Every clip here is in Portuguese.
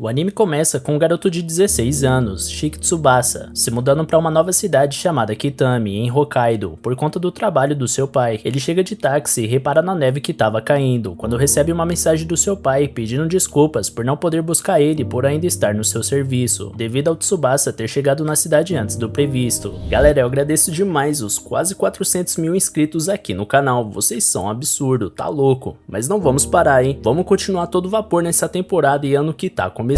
O anime começa com um garoto de 16 anos, Shiki Tsubasa, se mudando para uma nova cidade chamada Kitami, em Hokkaido, por conta do trabalho do seu pai. Ele chega de táxi e repara na neve que estava caindo, quando recebe uma mensagem do seu pai pedindo desculpas por não poder buscar ele por ainda estar no seu serviço, devido ao Tsubasa ter chegado na cidade antes do previsto. Galera, eu agradeço demais os quase 400 mil inscritos aqui no canal, vocês são um absurdo, tá louco. Mas não vamos parar, hein? Vamos continuar todo vapor nessa temporada e ano que tá começando.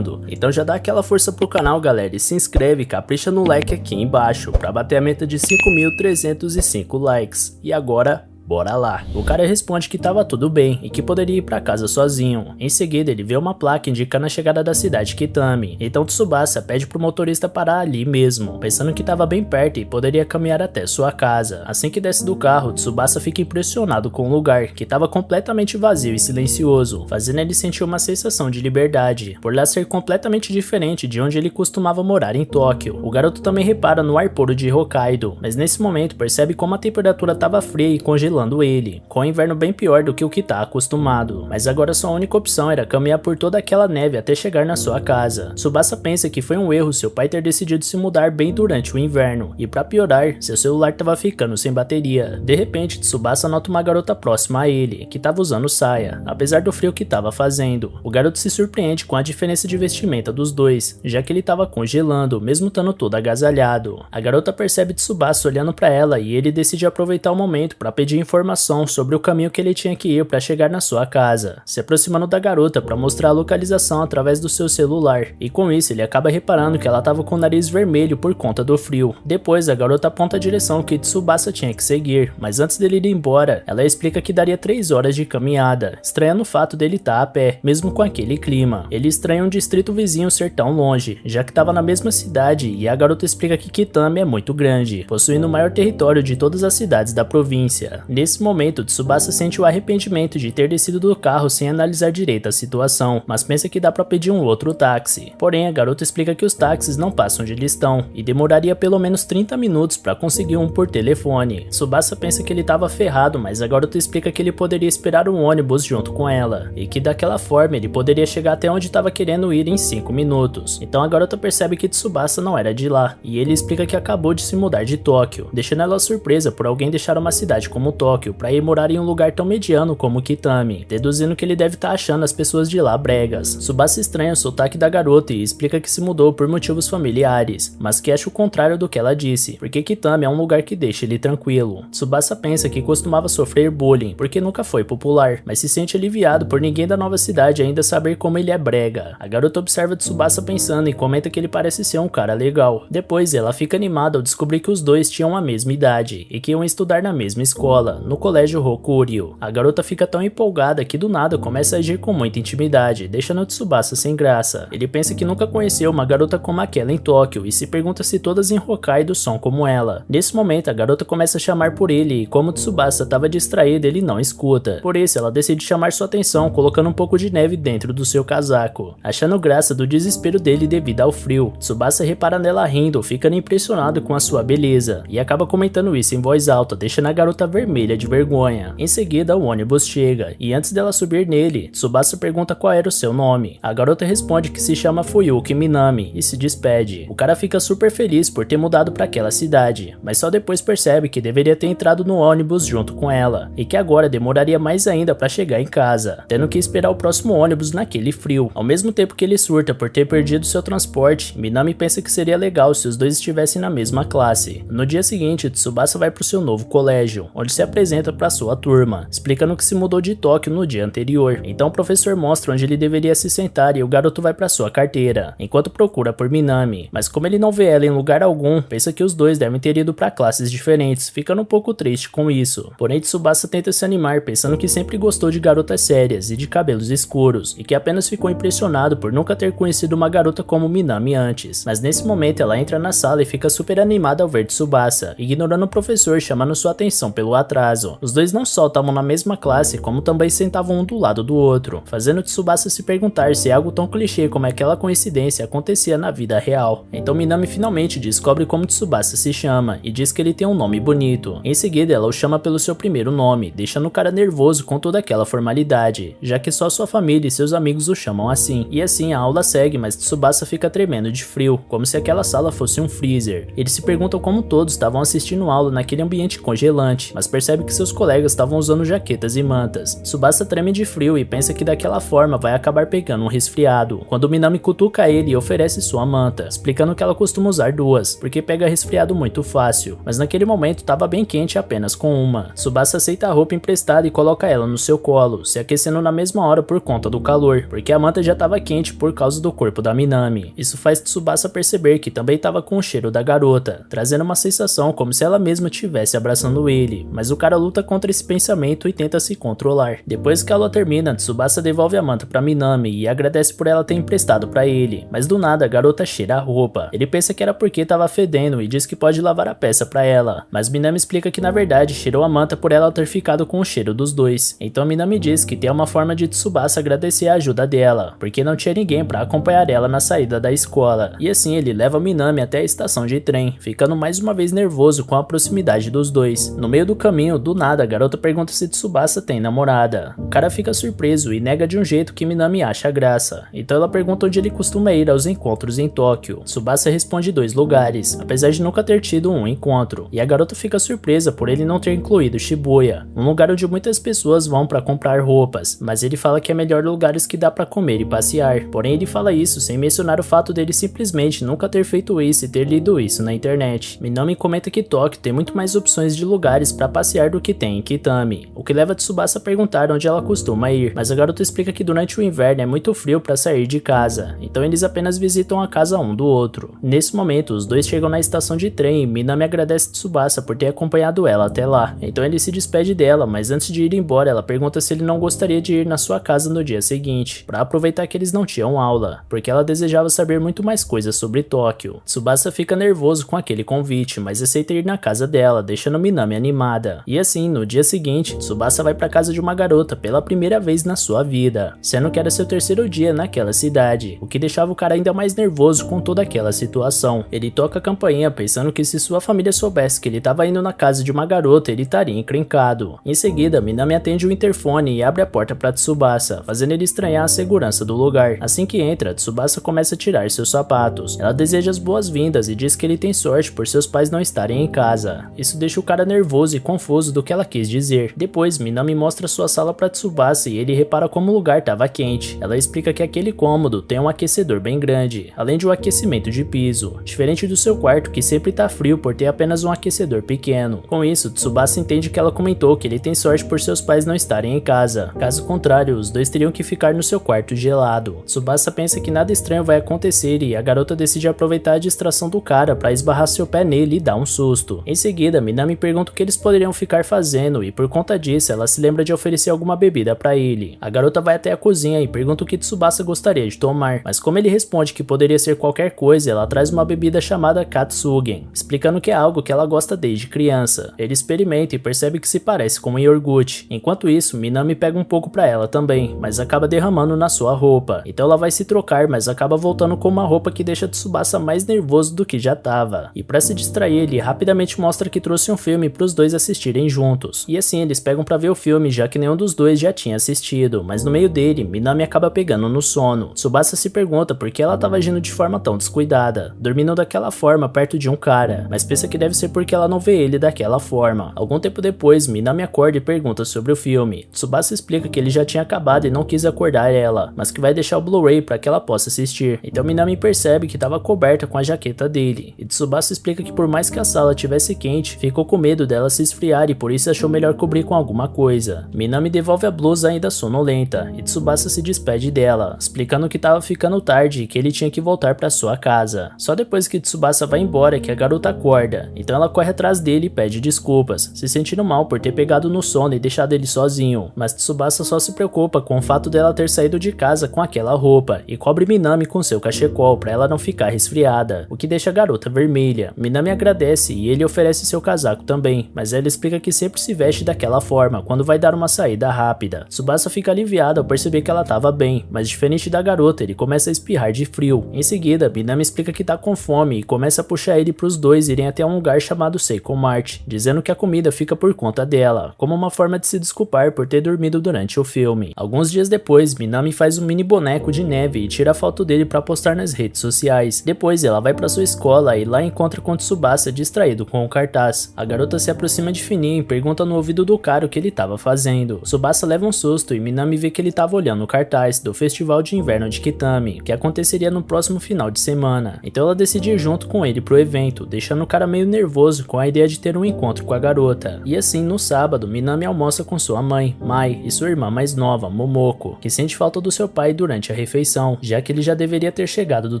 Então já dá aquela força pro canal, galera, e se inscreve e capricha no like aqui embaixo, pra bater a meta de 5.305 likes. E agora, bora lá. O cara responde que tava tudo bem e que poderia ir pra casa sozinho. Em seguida ele vê uma placa indicando a chegada da cidade Kitami. Então Tsubasa pede pro motorista parar ali mesmo, pensando que tava bem perto e poderia caminhar até sua casa. Assim que desce do carro, Tsubasa fica impressionado com o lugar, que tava completamente vazio e silencioso, fazendo ele sentir uma sensação de liberdade, por lá ser completamente diferente de onde ele costumava morar em Tóquio. O garoto também repara no ar puro de Hokkaido, mas nesse momento percebe como a temperatura tava fria e congelada ele, com o inverno bem pior do que o que tá acostumado, mas agora sua única opção era caminhar por toda aquela neve até chegar na sua casa. Tsubasa pensa que foi um erro seu pai ter decidido se mudar bem durante o inverno, e pra piorar, seu celular tava ficando sem bateria. De repente, Tsubasa nota uma garota próxima a ele, que tava usando saia, apesar do frio que tava fazendo. O garoto se surpreende com a diferença de vestimenta dos dois, já que ele tava congelando, mesmo estando todo agasalhado. A garota percebe Tsubasa olhando pra ela e ele decide aproveitar o momento pra pedir informação sobre o caminho que ele tinha que ir para chegar na sua casa, se aproximando da garota para mostrar a localização através do seu celular, e com isso ele acaba reparando que ela estava com o nariz vermelho por conta do frio. Depois a garota aponta a direção que Tsubasa tinha que seguir, mas antes dele ir embora, ela explica que daria 3 horas de caminhada, estranhando o fato dele estar a pé, mesmo com aquele clima. Ele estranha um distrito vizinho ser tão longe, já que estava na mesma cidade, e a garota explica que Kitami é muito grande, possuindo o maior território de todas as cidades da província. Nesse momento, Tsubasa sente o arrependimento de ter descido do carro sem analisar direito a situação, mas pensa que dá pra pedir um outro táxi. Porém, a garota explica que os táxis não passam onde eles estão, e demoraria pelo menos 30 minutos pra conseguir um por telefone. Tsubasa pensa que ele tava ferrado, mas a garota explica que ele poderia esperar um ônibus junto com ela, e que daquela forma ele poderia chegar até onde estava querendo ir em 5 minutos. Então a garota percebe que Tsubasa não era de lá, e ele explica que acabou de se mudar de Tóquio, deixando ela surpresa por alguém deixar uma cidade como Tóquio para ir morar em um lugar tão mediano como Kitami, deduzindo que ele deve estar achando as pessoas de lá bregas. Tsubasa estranha o sotaque da garota e explica que se mudou por motivos familiares, mas que acha o contrário do que ela disse, porque Kitami é um lugar que deixa ele tranquilo. Tsubasa pensa que costumava sofrer bullying porque nunca foi popular, mas se sente aliviado por ninguém da nova cidade ainda saber como ele é brega. A garota observa Tsubasa pensando e comenta que ele parece ser um cara legal. Depois ela fica animada ao descobrir que os dois tinham a mesma idade e que iam estudar na mesma escola, no colégio Hokuryu. A garota fica tão empolgada que do nada começa a agir com muita intimidade, deixando Tsubasa sem graça. Ele pensa que nunca conheceu uma garota como aquela em Tóquio e se pergunta se todas em Hokkaido são como ela. Nesse momento a garota começa a chamar por ele e como Tsubasa estava distraído ele não escuta. Por isso ela decide chamar sua atenção colocando um pouco de neve dentro do seu casaco. Achando graça do desespero dele devido ao frio, Tsubasa repara nela rindo, ficando impressionado com a sua beleza e acaba comentando isso em voz alta, deixando a garota vermelha de vergonha. Em seguida, o ônibus chega, e antes dela subir nele, Tsubasa pergunta qual era o seu nome. A garota responde que se chama Fuyuki Minami e se despede. O cara fica super feliz por ter mudado para aquela cidade, mas só depois percebe que deveria ter entrado no ônibus junto com ela, e que agora demoraria mais ainda para chegar em casa, tendo que esperar o próximo ônibus naquele frio. Ao mesmo tempo que ele surta por ter perdido seu transporte, Minami pensa que seria legal se os dois estivessem na mesma classe. No dia seguinte, Tsubasa vai pro seu novo colégio, onde se apresenta para sua turma, explicando que se mudou de Tóquio no dia anterior. Então o professor mostra onde ele deveria se sentar e o garoto vai para sua carteira, enquanto procura por Minami, mas como ele não vê ela em lugar algum, pensa que os dois devem ter ido para classes diferentes, ficando um pouco triste com isso. Porém Tsubasa tenta se animar, pensando que sempre gostou de garotas sérias e de cabelos escuros, e que apenas ficou impressionado por nunca ter conhecido uma garota como Minami antes. Mas nesse momento ela entra na sala e fica super animada ao ver Tsubasa, ignorando o professor chamando sua atenção pelo atraso. atraso. Os dois não só estavam na mesma classe, como também sentavam um do lado do outro, fazendo Tsubasa se perguntar se algo tão clichê como aquela coincidência acontecia na vida real. Então Minami finalmente descobre como Tsubasa se chama e diz que ele tem um nome bonito. Em seguida ela o chama pelo seu primeiro nome, deixando o cara nervoso com toda aquela formalidade, já que só sua família e seus amigos o chamam assim. E assim a aula segue, mas Tsubasa fica tremendo de frio, como se aquela sala fosse um freezer. Eles se perguntam como todos estavam assistindo aula naquele ambiente congelante, mas percebe que seus colegas estavam usando jaquetas e mantas. Tsubasa treme de frio e pensa que daquela forma vai acabar pegando um resfriado, quando Minami cutuca ele e oferece sua manta, explicando que ela costuma usar duas, porque pega resfriado muito fácil, mas naquele momento estava bem quente apenas com uma. Tsubasa aceita a roupa emprestada e coloca ela no seu colo, se aquecendo na mesma hora por conta do calor, porque a manta já estava quente por causa do corpo da Minami. Isso faz Tsubasa perceber que também estava com o cheiro da garota, trazendo uma sensação como se ela mesma estivesse abraçando ele, mas o cara luta contra esse pensamento e tenta se controlar. Depois que a aula termina, Tsubasa devolve a manta para Minami e agradece por ela ter emprestado para ele, mas do nada a garota cheira a roupa. Ele pensa que era porque estava fedendo e diz que pode lavar a peça para ela, mas Minami explica que na verdade cheirou a manta por ela ter ficado com o cheiro dos dois. Então Minami diz que tem uma forma de Tsubasa agradecer a ajuda dela, porque não tinha ninguém para acompanhar ela na saída da escola, e assim ele leva Minami até a estação de trem, ficando mais uma vez nervoso com a proximidade dos dois. No meio do caminho, do nada, a garota pergunta se Tsubasa tem namorada. O cara fica surpreso e nega de um jeito que Minami acha graça, então ela pergunta onde ele costuma ir aos encontros em Tóquio. Tsubasa responde 2 lugares, apesar de nunca ter tido um encontro, e a garota fica surpresa por ele não ter incluído Shibuya, um lugar onde muitas pessoas vão para comprar roupas, mas ele fala que é melhor lugares que dá para comer e passear. Porém ele fala isso sem mencionar o fato dele simplesmente nunca ter feito isso e ter lido isso na internet. Minami comenta que Tóquio tem muito mais opções de lugares para passear do que tem em Kitami, o que leva Tsubasa a perguntar onde ela costuma ir, mas a garota explica que durante o inverno é muito frio para sair de casa, então eles apenas visitam a casa um do outro. Nesse momento, os dois chegam na estação de trem e Minami agradece Tsubasa por ter acompanhado ela até lá, então ele se despede dela, mas antes de ir embora ela pergunta se ele não gostaria de ir na sua casa no dia seguinte, para aproveitar que eles não tinham aula, porque ela desejava saber muito mais coisas sobre Tóquio. Tsubasa fica nervoso com aquele convite, mas aceita ir na casa dela, deixando Minami animada. E assim, no dia seguinte, Tsubasa vai para casa de uma garota pela primeira vez na sua vida, sendo que era seu terceiro dia naquela cidade, o que deixava o cara ainda mais nervoso com toda aquela situação. Ele toca a campainha pensando que se sua família soubesse que ele estava indo na casa de uma garota, ele estaria encrencado. Em seguida, Minami atende o interfone e abre a porta para Tsubasa, fazendo ele estranhar a segurança do lugar. Assim que entra, Tsubasa começa a tirar seus sapatos. Ela deseja as boas-vindas e diz que ele tem sorte por seus pais não estarem em casa. Isso deixa o cara nervoso e confuso do que ela quis dizer. Depois, Minami mostra sua sala para Tsubasa e ele repara como o lugar estava quente. Ela explica que aquele cômodo tem um aquecedor bem grande, além de um aquecimento de piso, diferente do seu quarto que sempre tá frio por ter apenas um aquecedor pequeno. Com isso, Tsubasa entende que ela comentou que ele tem sorte por seus pais não estarem em casa. Caso contrário, os dois teriam que ficar no seu quarto gelado. Tsubasa pensa que nada estranho vai acontecer e a garota decide aproveitar a distração do cara para esbarrar seu pé nele e dar um susto. Em seguida, Minami pergunta o que eles poderiam ficar fazendo e por conta disso ela se lembra de oferecer alguma bebida para ele. A garota vai até a cozinha e pergunta o que Tsubasa gostaria de tomar, mas como ele responde que poderia ser qualquer coisa, ela traz uma bebida chamada Katsugen, explicando que é algo que ela gosta desde criança. Ele experimenta e percebe que se parece com um iogurte. Enquanto isso, Minami pega um pouco para ela também, mas acaba derramando na sua roupa. Então ela vai se trocar, mas acaba voltando com uma roupa que deixa Tsubasa mais nervoso do que já tava. E para se distrair, ele rapidamente mostra que trouxe um filme para os dois assistirem juntos. E assim eles pegam para ver o filme, já que nenhum dos dois já tinha assistido, mas no meio dele, Minami acaba pegando no sono. Tsubasa se pergunta por que ela estava agindo de forma tão descuidada, dormindo daquela forma perto de um cara, mas pensa que deve ser porque ela não vê ele daquela forma. Algum tempo depois, Minami acorda e pergunta sobre o filme. Tsubasa explica que ele já tinha acabado e não quis acordar ela, mas que vai deixar o Blu-ray para que ela possa assistir. Então Minami percebe que estava coberta com a jaqueta dele, e Tsubasa explica que por mais que a sala tivesse quente, ficou com medo dela se esfriar e por isso achou melhor cobrir com alguma coisa. Minami devolve a blusa ainda sonolenta, e Tsubasa se despede dela, explicando que estava ficando tarde e que ele tinha que voltar para sua casa. Só depois que Tsubasa vai embora que a garota acorda, então ela corre atrás dele e pede desculpas, se sentindo mal por ter pegado no sono e deixado ele sozinho, mas Tsubasa só se preocupa com o fato dela ter saído de casa com aquela roupa e cobre Minami com seu cachecol para ela não ficar resfriada, o que deixa a garota vermelha. Minami agradece e ele oferece seu casaco também, mas ela explica explica que sempre se veste daquela forma quando vai dar uma saída rápida. Tsubasa fica aliviado ao perceber que ela estava bem, mas diferente da garota, ele começa a espirrar de frio. Em seguida, Minami explica que tá com fome e começa a puxar ele para os dois irem até um lugar chamado Seiko Mart, dizendo que a comida fica por conta dela, como uma forma de se desculpar por ter dormido durante o filme. Alguns dias depois, Minami faz um mini boneco de neve e tira a foto dele para postar nas redes sociais. Depois, ela vai para sua escola e lá encontra com Tsubasa distraído com o cartaz. A garota se aproxima de fininho e pergunta no ouvido do cara o que ele estava fazendo. Tsubasa leva um susto e Minami vê que ele estava olhando o cartaz do Festival de Inverno de Kitami, que aconteceria no próximo final de semana. Então ela decide ir junto com ele pro evento, deixando o cara meio nervoso com a ideia de ter um encontro com a garota. E assim, no sábado, Minami almoça com sua mãe, Mai, e sua irmã mais nova, Momoko, que sente falta do seu pai durante a refeição, já que ele já deveria ter chegado do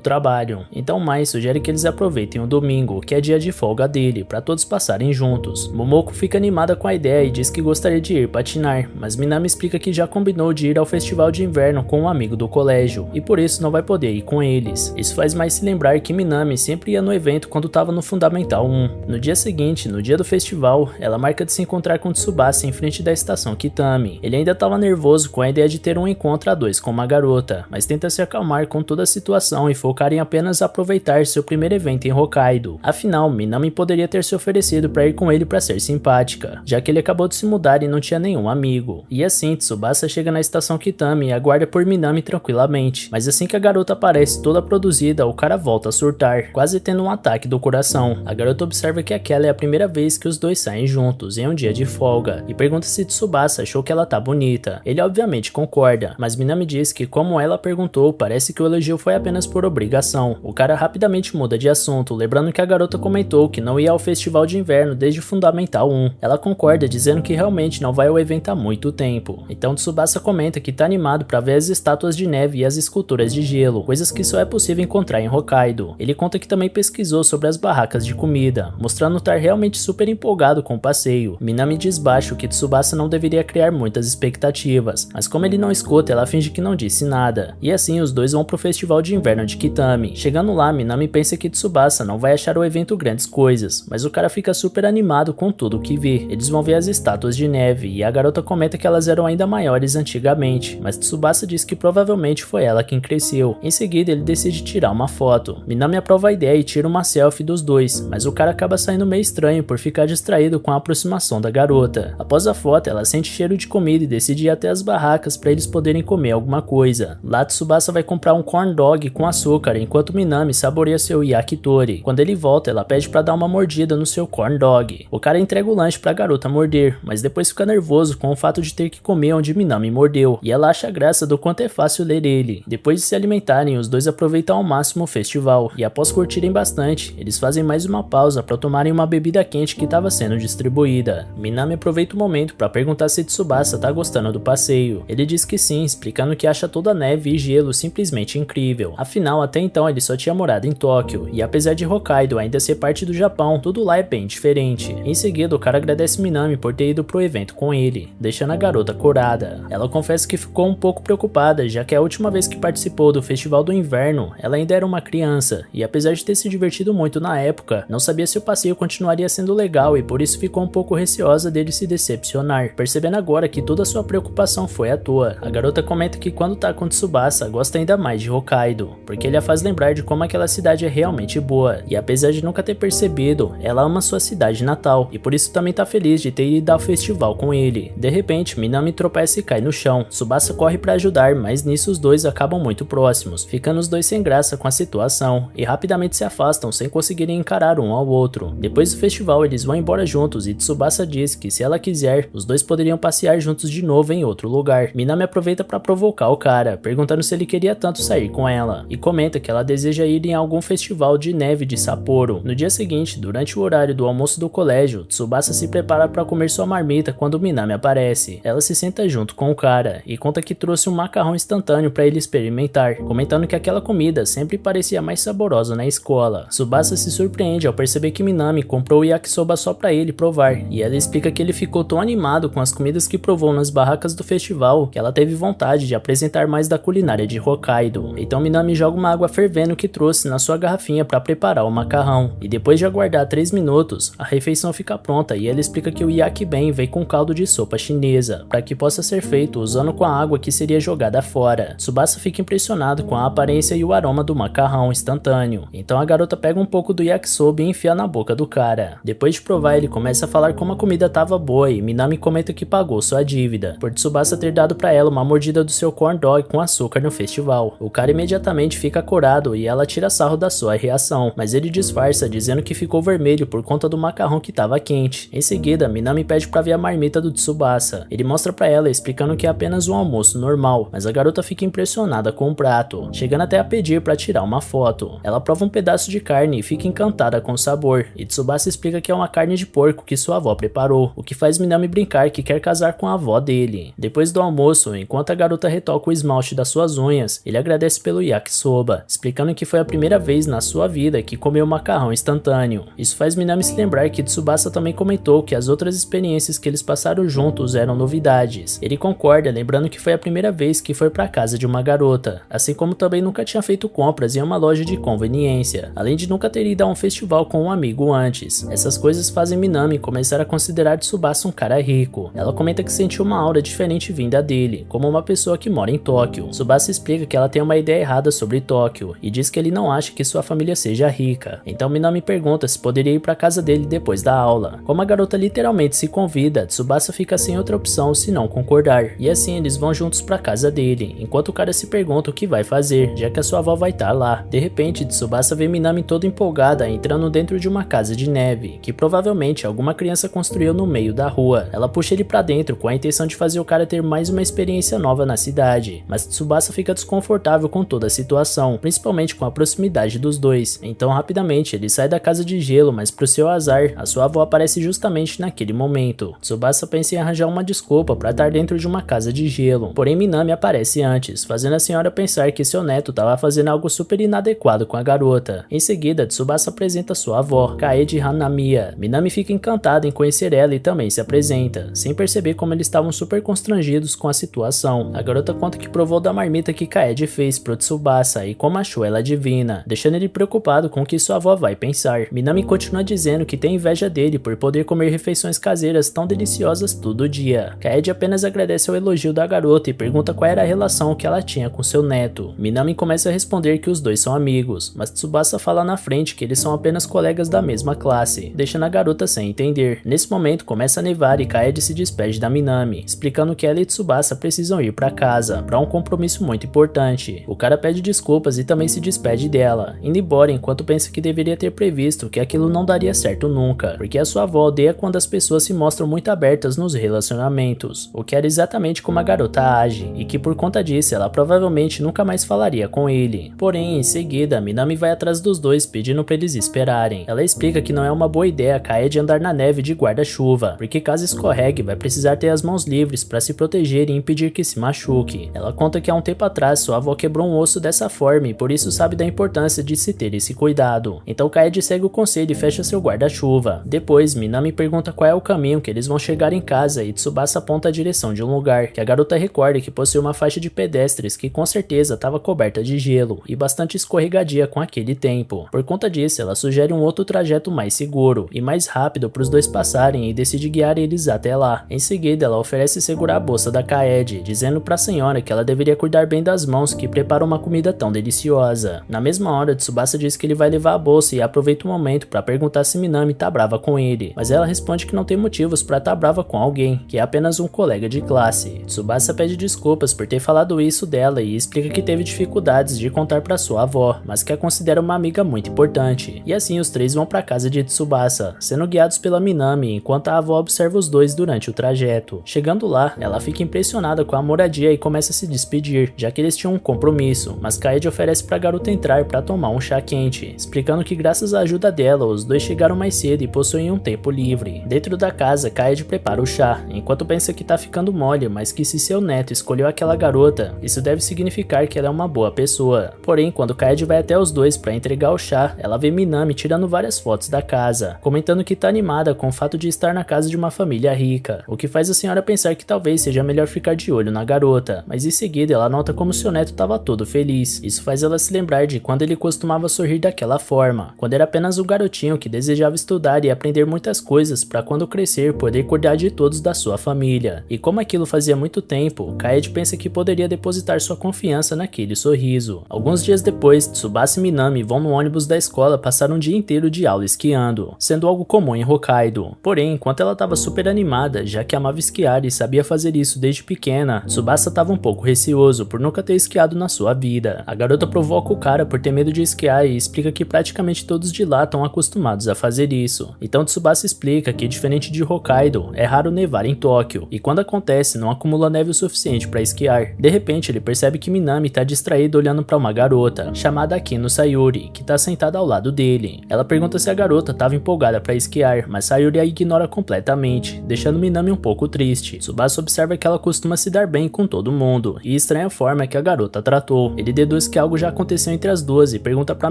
trabalho. Então Mai sugere que eles aproveitem o domingo, que é dia de folga dele, para todos passarem juntos. Momoko fica animada com a ideia e diz que gostaria de ir patinar, mas Minami explica que já combinou de ir ao festival de inverno com um amigo do colégio, e por isso não vai poder ir com eles. Isso faz mais se lembrar que Minami sempre ia no evento quando estava no Fundamental 1. No dia seguinte, no dia do festival, ela marca de se encontrar com Tsubasa em frente da estação Kitami. Ele ainda estava nervoso com a ideia de ter um encontro a dois com uma garota, mas tenta se acalmar com toda a situação e focar em apenas aproveitar seu primeiro evento em Hokkaido. Afinal, Minami poderia ter se oferecido para ir com ele para ser simpática, já que ele acabou de se mudar e não tinha nenhum amigo. E assim, Tsubasa chega na estação Kitami e aguarda por Minami tranquilamente, mas assim que a garota aparece toda produzida, o cara volta a surtar, quase tendo um ataque do coração. A garota observa que aquela é a primeira vez que os dois saem juntos em um dia de folga e pergunta se Tsubasa achou que ela tá bonita. Ele obviamente concorda, mas Minami diz que como ela perguntou, parece que o elogio foi apenas por obrigação. O cara rapidamente muda de assunto, lembrando que a garota comentou que não ia ao festival de inverno desde o Fundamental 1. Ela concorda, dizendo que realmente não vai ao evento há muito tempo. Então Tsubasa comenta que tá animado para ver as estátuas de neve e as esculturas de gelo, coisas que só é possível encontrar em Hokkaido. Ele conta que também pesquisou sobre as barracas de comida, mostrando estar realmente super empolgado com o passeio. Minami diz baixo que Tsubasa não deveria criar muitas expectativas, mas como ele não escuta, ela finge que não disse nada. E assim os dois vão pro festival de inverno de Kitami. Chegando lá, Minami pensa que Tsubasa não vai achar o evento grandes coisas, mas o cara fica super animado com tudo que vê. Eles vão ver as estátuas de neve e a garota comenta que elas eram ainda maiores antigamente, mas Tsubasa diz que provavelmente foi ela quem cresceu. Em seguida, ele decide tirar uma foto. Minami aprova a ideia e tira uma selfie dos dois, mas o cara acaba saindo meio estranho por ficar distraído com a aproximação da garota. Após a foto, ela sente cheiro de comida e decide ir até as barracas para eles poderem comer alguma coisa. Lá, Tsubasa vai comprar um corn dog com açúcar, enquanto Minami saboreia seu yakitori. Quando ele volta, ela pede para dar uma mordida no seu corn dog. O cara entrega o lanche para a garota morder, mas depois fica nervoso com o fato de ter que comer onde Minami mordeu, e ela acha graça do quanto é fácil ler ele. Depois de se alimentarem, os dois aproveitam ao máximo o festival, e após curtirem bastante, eles fazem mais uma pausa para tomarem uma bebida quente que estava sendo distribuída. Minami aproveita o momento para perguntar se Tsubasa tá gostando do passeio. Ele diz que sim, explicando que acha toda a neve e gelo simplesmente incrível. Afinal, até então ele só tinha morado em Tóquio, e apesar de Hokkaido ainda ser parte do Japão, tudo lá é bem diferente. Em seguida, o cara agradece Minami por ter ido pro evento com ele, deixando a garota corada. Ela confessa que ficou um pouco preocupada, já que a última vez que participou do Festival do Inverno, ela ainda era uma criança, e apesar de ter se divertido muito na época, não sabia se o passeio continuaria sendo legal e por isso ficou um pouco receosa dele se decepcionar, percebendo agora que toda a sua preocupação foi à toa. A garota comenta que quando tá com Tsubasa, gosta ainda mais de Hokkaido, porque ele a faz lembrar de como aquela cidade é realmente boa, e apesar de nunca ter percebido, ela ama sua cidade natal, e por isso também tá feliz de ter ido ao festival com ele. De repente, Minami tropeça e cai no chão. Tsubasa corre pra ajudar, mas nisso os dois acabam muito próximos, ficando os dois sem graça com a situação, e rapidamente se afastam sem conseguirem encarar um ao outro. Depois do festival, eles vão embora juntos e Tsubasa diz que se ela quiser, os dois poderiam passear juntos de novo em outro lugar. Minami aproveita pra provocar o cara, perguntando se ele queria tanto sair com ela, e comenta que ela deseja ir em algum festival de neve de Sapporo. No dia seguinte, durante o horário do almoço do colégio, Tsubasa se prepara para comer sua marmita quando Minami aparece. Ela se senta junto com o cara e conta que trouxe um macarrão instantâneo para ele experimentar, comentando que aquela comida sempre parecia mais saborosa na escola. Tsubasa se surpreende ao perceber que Minami comprou o yakisoba só para ele provar, e ela explica que ele ficou tão animado com as comidas que provou nas barracas do festival que ela teve vontade de apresentar mais da culinária de Hokkaido. Então Minami joga uma água fervendo que trouxe na sua garrafinha para preparar o macarrão, e depois de aguardar 3 minutos, a refeição fica pronta garota e ela explica que o yakiben vem com caldo de sopa chinesa, para que possa ser feito usando com a água que seria jogada fora. Tsubasa fica impressionado com a aparência e o aroma do macarrão instantâneo, então a garota pega um pouco do yakisoba e enfia na boca do cara. Depois de provar, ele começa a falar como a comida tava boa e Minami comenta que pagou sua dívida, por Tsubasa ter dado pra ela uma mordida do seu corn dog com açúcar no festival. O cara imediatamente fica corado e ela tira sarro da sua reação, mas ele disfarça dizendo que ficou vermelho por conta do macarrão que tava quente. Em seguida, Minami pede pra ver a marmita do Tsubasa. Ele mostra pra ela explicando que é apenas um almoço normal, mas a garota fica impressionada com o prato, chegando até a pedir pra tirar uma foto. Ela prova um pedaço de carne e fica encantada com o sabor, e Tsubasa explica que é uma carne de porco que sua avó preparou, o que faz Minami brincar que quer casar com a avó dele. Depois do almoço, enquanto a garota retoca o esmalte das suas unhas, ele agradece pelo yakisoba, explicando que foi a primeira vez na sua vida que comeu macarrão instantâneo. Isso faz Minami se lembrar que Tsubasa também comentou que as outras experiências que eles passaram juntos eram novidades. Ele concorda, lembrando que foi a primeira vez que foi pra casa de uma garota, assim como também nunca tinha feito compras em uma loja de conveniência, além de nunca ter ido a um festival com um amigo antes. Essas coisas fazem Minami começar a considerar Tsubasa um cara rico. Ela comenta que sentiu uma aura diferente vinda dele, como uma pessoa que mora em Tóquio. Tsubasa explica que ela tem uma ideia errada sobre Tóquio e diz que ele não acha que sua família seja rica. Então Minami pergunta se poderia ir pra casa dele depois da aula. Como a garota literalmente se convida, Tsubasa fica sem outra opção se não concordar, e assim eles vão juntos pra casa dele, enquanto o cara se pergunta o que vai fazer, já que a sua avó vai estar lá. De repente, Tsubasa vê Minami toda empolgada entrando dentro de uma casa de neve, que provavelmente alguma criança construiu no meio da rua. Ela puxa ele pra dentro com a intenção de fazer o cara ter mais uma experiência nova na cidade, mas Tsubasa fica desconfortável com toda a situação, principalmente com a proximidade dos dois. Então rapidamente ele sai da casa de gelo, mas pro seu azar, a sua avó aparece justamente naquele momento. Tsubasa pensa em arranjar uma desculpa pra estar dentro de uma casa de gelo, porém Minami aparece antes, fazendo a senhora pensar que seu neto estava fazendo algo super inadequado com a garota. Em seguida, Tsubasa apresenta sua avó, Kaede Hanamiya. Minami fica encantada em conhecer ela e também se apresenta, sem perceber como eles estavam super constrangidos com a situação. A garota conta que provou da marmita que Kaede fez pro Tsubasa e como achou ela divina, deixando ele preocupado com o que sua avó vai pensar. Minami continua dizendo que tem inveja dele por poder comer refeições caseiras tão deliciosas todo dia. Kaede apenas agradece ao elogio da garota e pergunta qual era a relação que ela tinha com seu neto. Minami começa a responder que os dois são amigos, mas Tsubasa fala na frente que eles são apenas colegas da mesma classe, deixando a garota sem entender. Nesse momento começa a nevar e Kaede se despede da Minami, explicando que ela e Tsubasa precisam ir pra casa, pra um compromisso muito importante. O cara pede desculpas e também se despede dela, indo embora enquanto pensa que deveria ter previsto que aquilo não daria certo nunca, porque a sua avó odeia quando as pessoas se mostram muito abertas nos relacionamentos, o que era exatamente como a garota age, e que por conta disso ela provavelmente nunca mais falaria com ele. Porém, em seguida, Minami vai atrás dos dois pedindo pra eles esperarem. Ela explica que não é uma boa ideia Kaede andar na neve de guarda-chuva, porque caso escorregue vai precisar ter as mãos livres pra se proteger e impedir que se machuque. Ela conta que há um tempo atrás sua avó quebrou um osso dessa forma e por isso sabe da importância de se ter esse cuidado. Então Kaede segue o conselho e fecha seu guarda-chuva. Depois, Minami pergunta qual é o caminho que eles vão chegar em casa e Tsubasa aponta a direção de um lugar, que a garota recorda que possui uma faixa de pedestres que com certeza estava coberta de gelo e bastante escorregadia com aquele tempo. Por conta disso, ela sugere um outro trajeto mais seguro e mais rápido para os dois passarem e decide guiar eles até lá. Em seguida, ela oferece segurar a bolsa da Kaede, dizendo para a senhora que ela deveria cuidar bem das mãos que preparam uma comida tão deliciosa. Na mesma hora, Tsubasa diz que ele vai levar a bolsa e aproveita o momento para perguntar se Minami tá brava com ele, mas ela responde que não tem motivos para estar brava com alguém, que é apenas um colega de classe. Tsubasa pede desculpas por ter falado isso dela e explica que teve dificuldades de contar para sua avó, mas que a considera uma amiga muito importante. E assim os três vão para casa de Tsubasa, sendo guiados pela Minami enquanto a avó observa os dois durante o trajeto. Chegando lá, ela fica impressionada com a moradia e começa a se despedir, já que eles tinham um compromisso, mas Kaede oferece para a garota entrar para tomar um chá quente, explicando que graças à ajuda dela, os dois chegaram mais cedo e possuem um tempo livre. Dentro da casa, Kaede prepara o chá, enquanto pensa que tá ficando mole, mas que se seu neto escolheu aquela garota, isso deve significar que ela é uma boa pessoa. Porém, quando Kaede vai até os dois para entregar o chá, ela vê Minami tirando várias fotos da casa, comentando que tá animada com o fato de estar na casa de uma família rica, o que faz a senhora pensar que talvez seja melhor ficar de olho na garota, mas em seguida ela nota como seu neto estava todo feliz. Isso faz ela se lembrar de quando ele costumava sorrir daquela forma, quando era apenas um garotinho que desejava estudar e aprender muitas coisas para quando crescer poder cuidar de todos da sua família. E como aquilo fazia muito tempo, Kaede pensa que poderia depositar sua confiança naquele sorriso. Alguns dias depois, Tsubasa e Minami vão no ônibus da escola passar um dia inteiro de aula esquiando, sendo algo comum em Hokkaido. Porém, enquanto ela estava super animada, já que amava esquiar e sabia fazer isso desde pequena, Tsubasa estava um pouco receoso por nunca ter esquiado na sua vida. A garota provoca o cara por ter medo de esquiar e explica que praticamente todos de lá estão acostumados a fazer isso. Então Tsubasa explica que, diferente de Hokkaido, é raro nevar em Tóquio, e quando acontece não acumula neve o suficiente para esquiar. De repente ele percebe que Minami está distraída olhando para uma garota, chamada Akino Sayuri, que está sentada ao lado dele. Ela pergunta se a garota estava empolgada para esquiar, mas Sayuri a ignora completamente, deixando Minami um pouco triste. Tsubasa observa que ela costuma se dar bem com todo mundo, e estranha a forma que a garota tratou. Ele deduz que algo já aconteceu entre as duas e pergunta para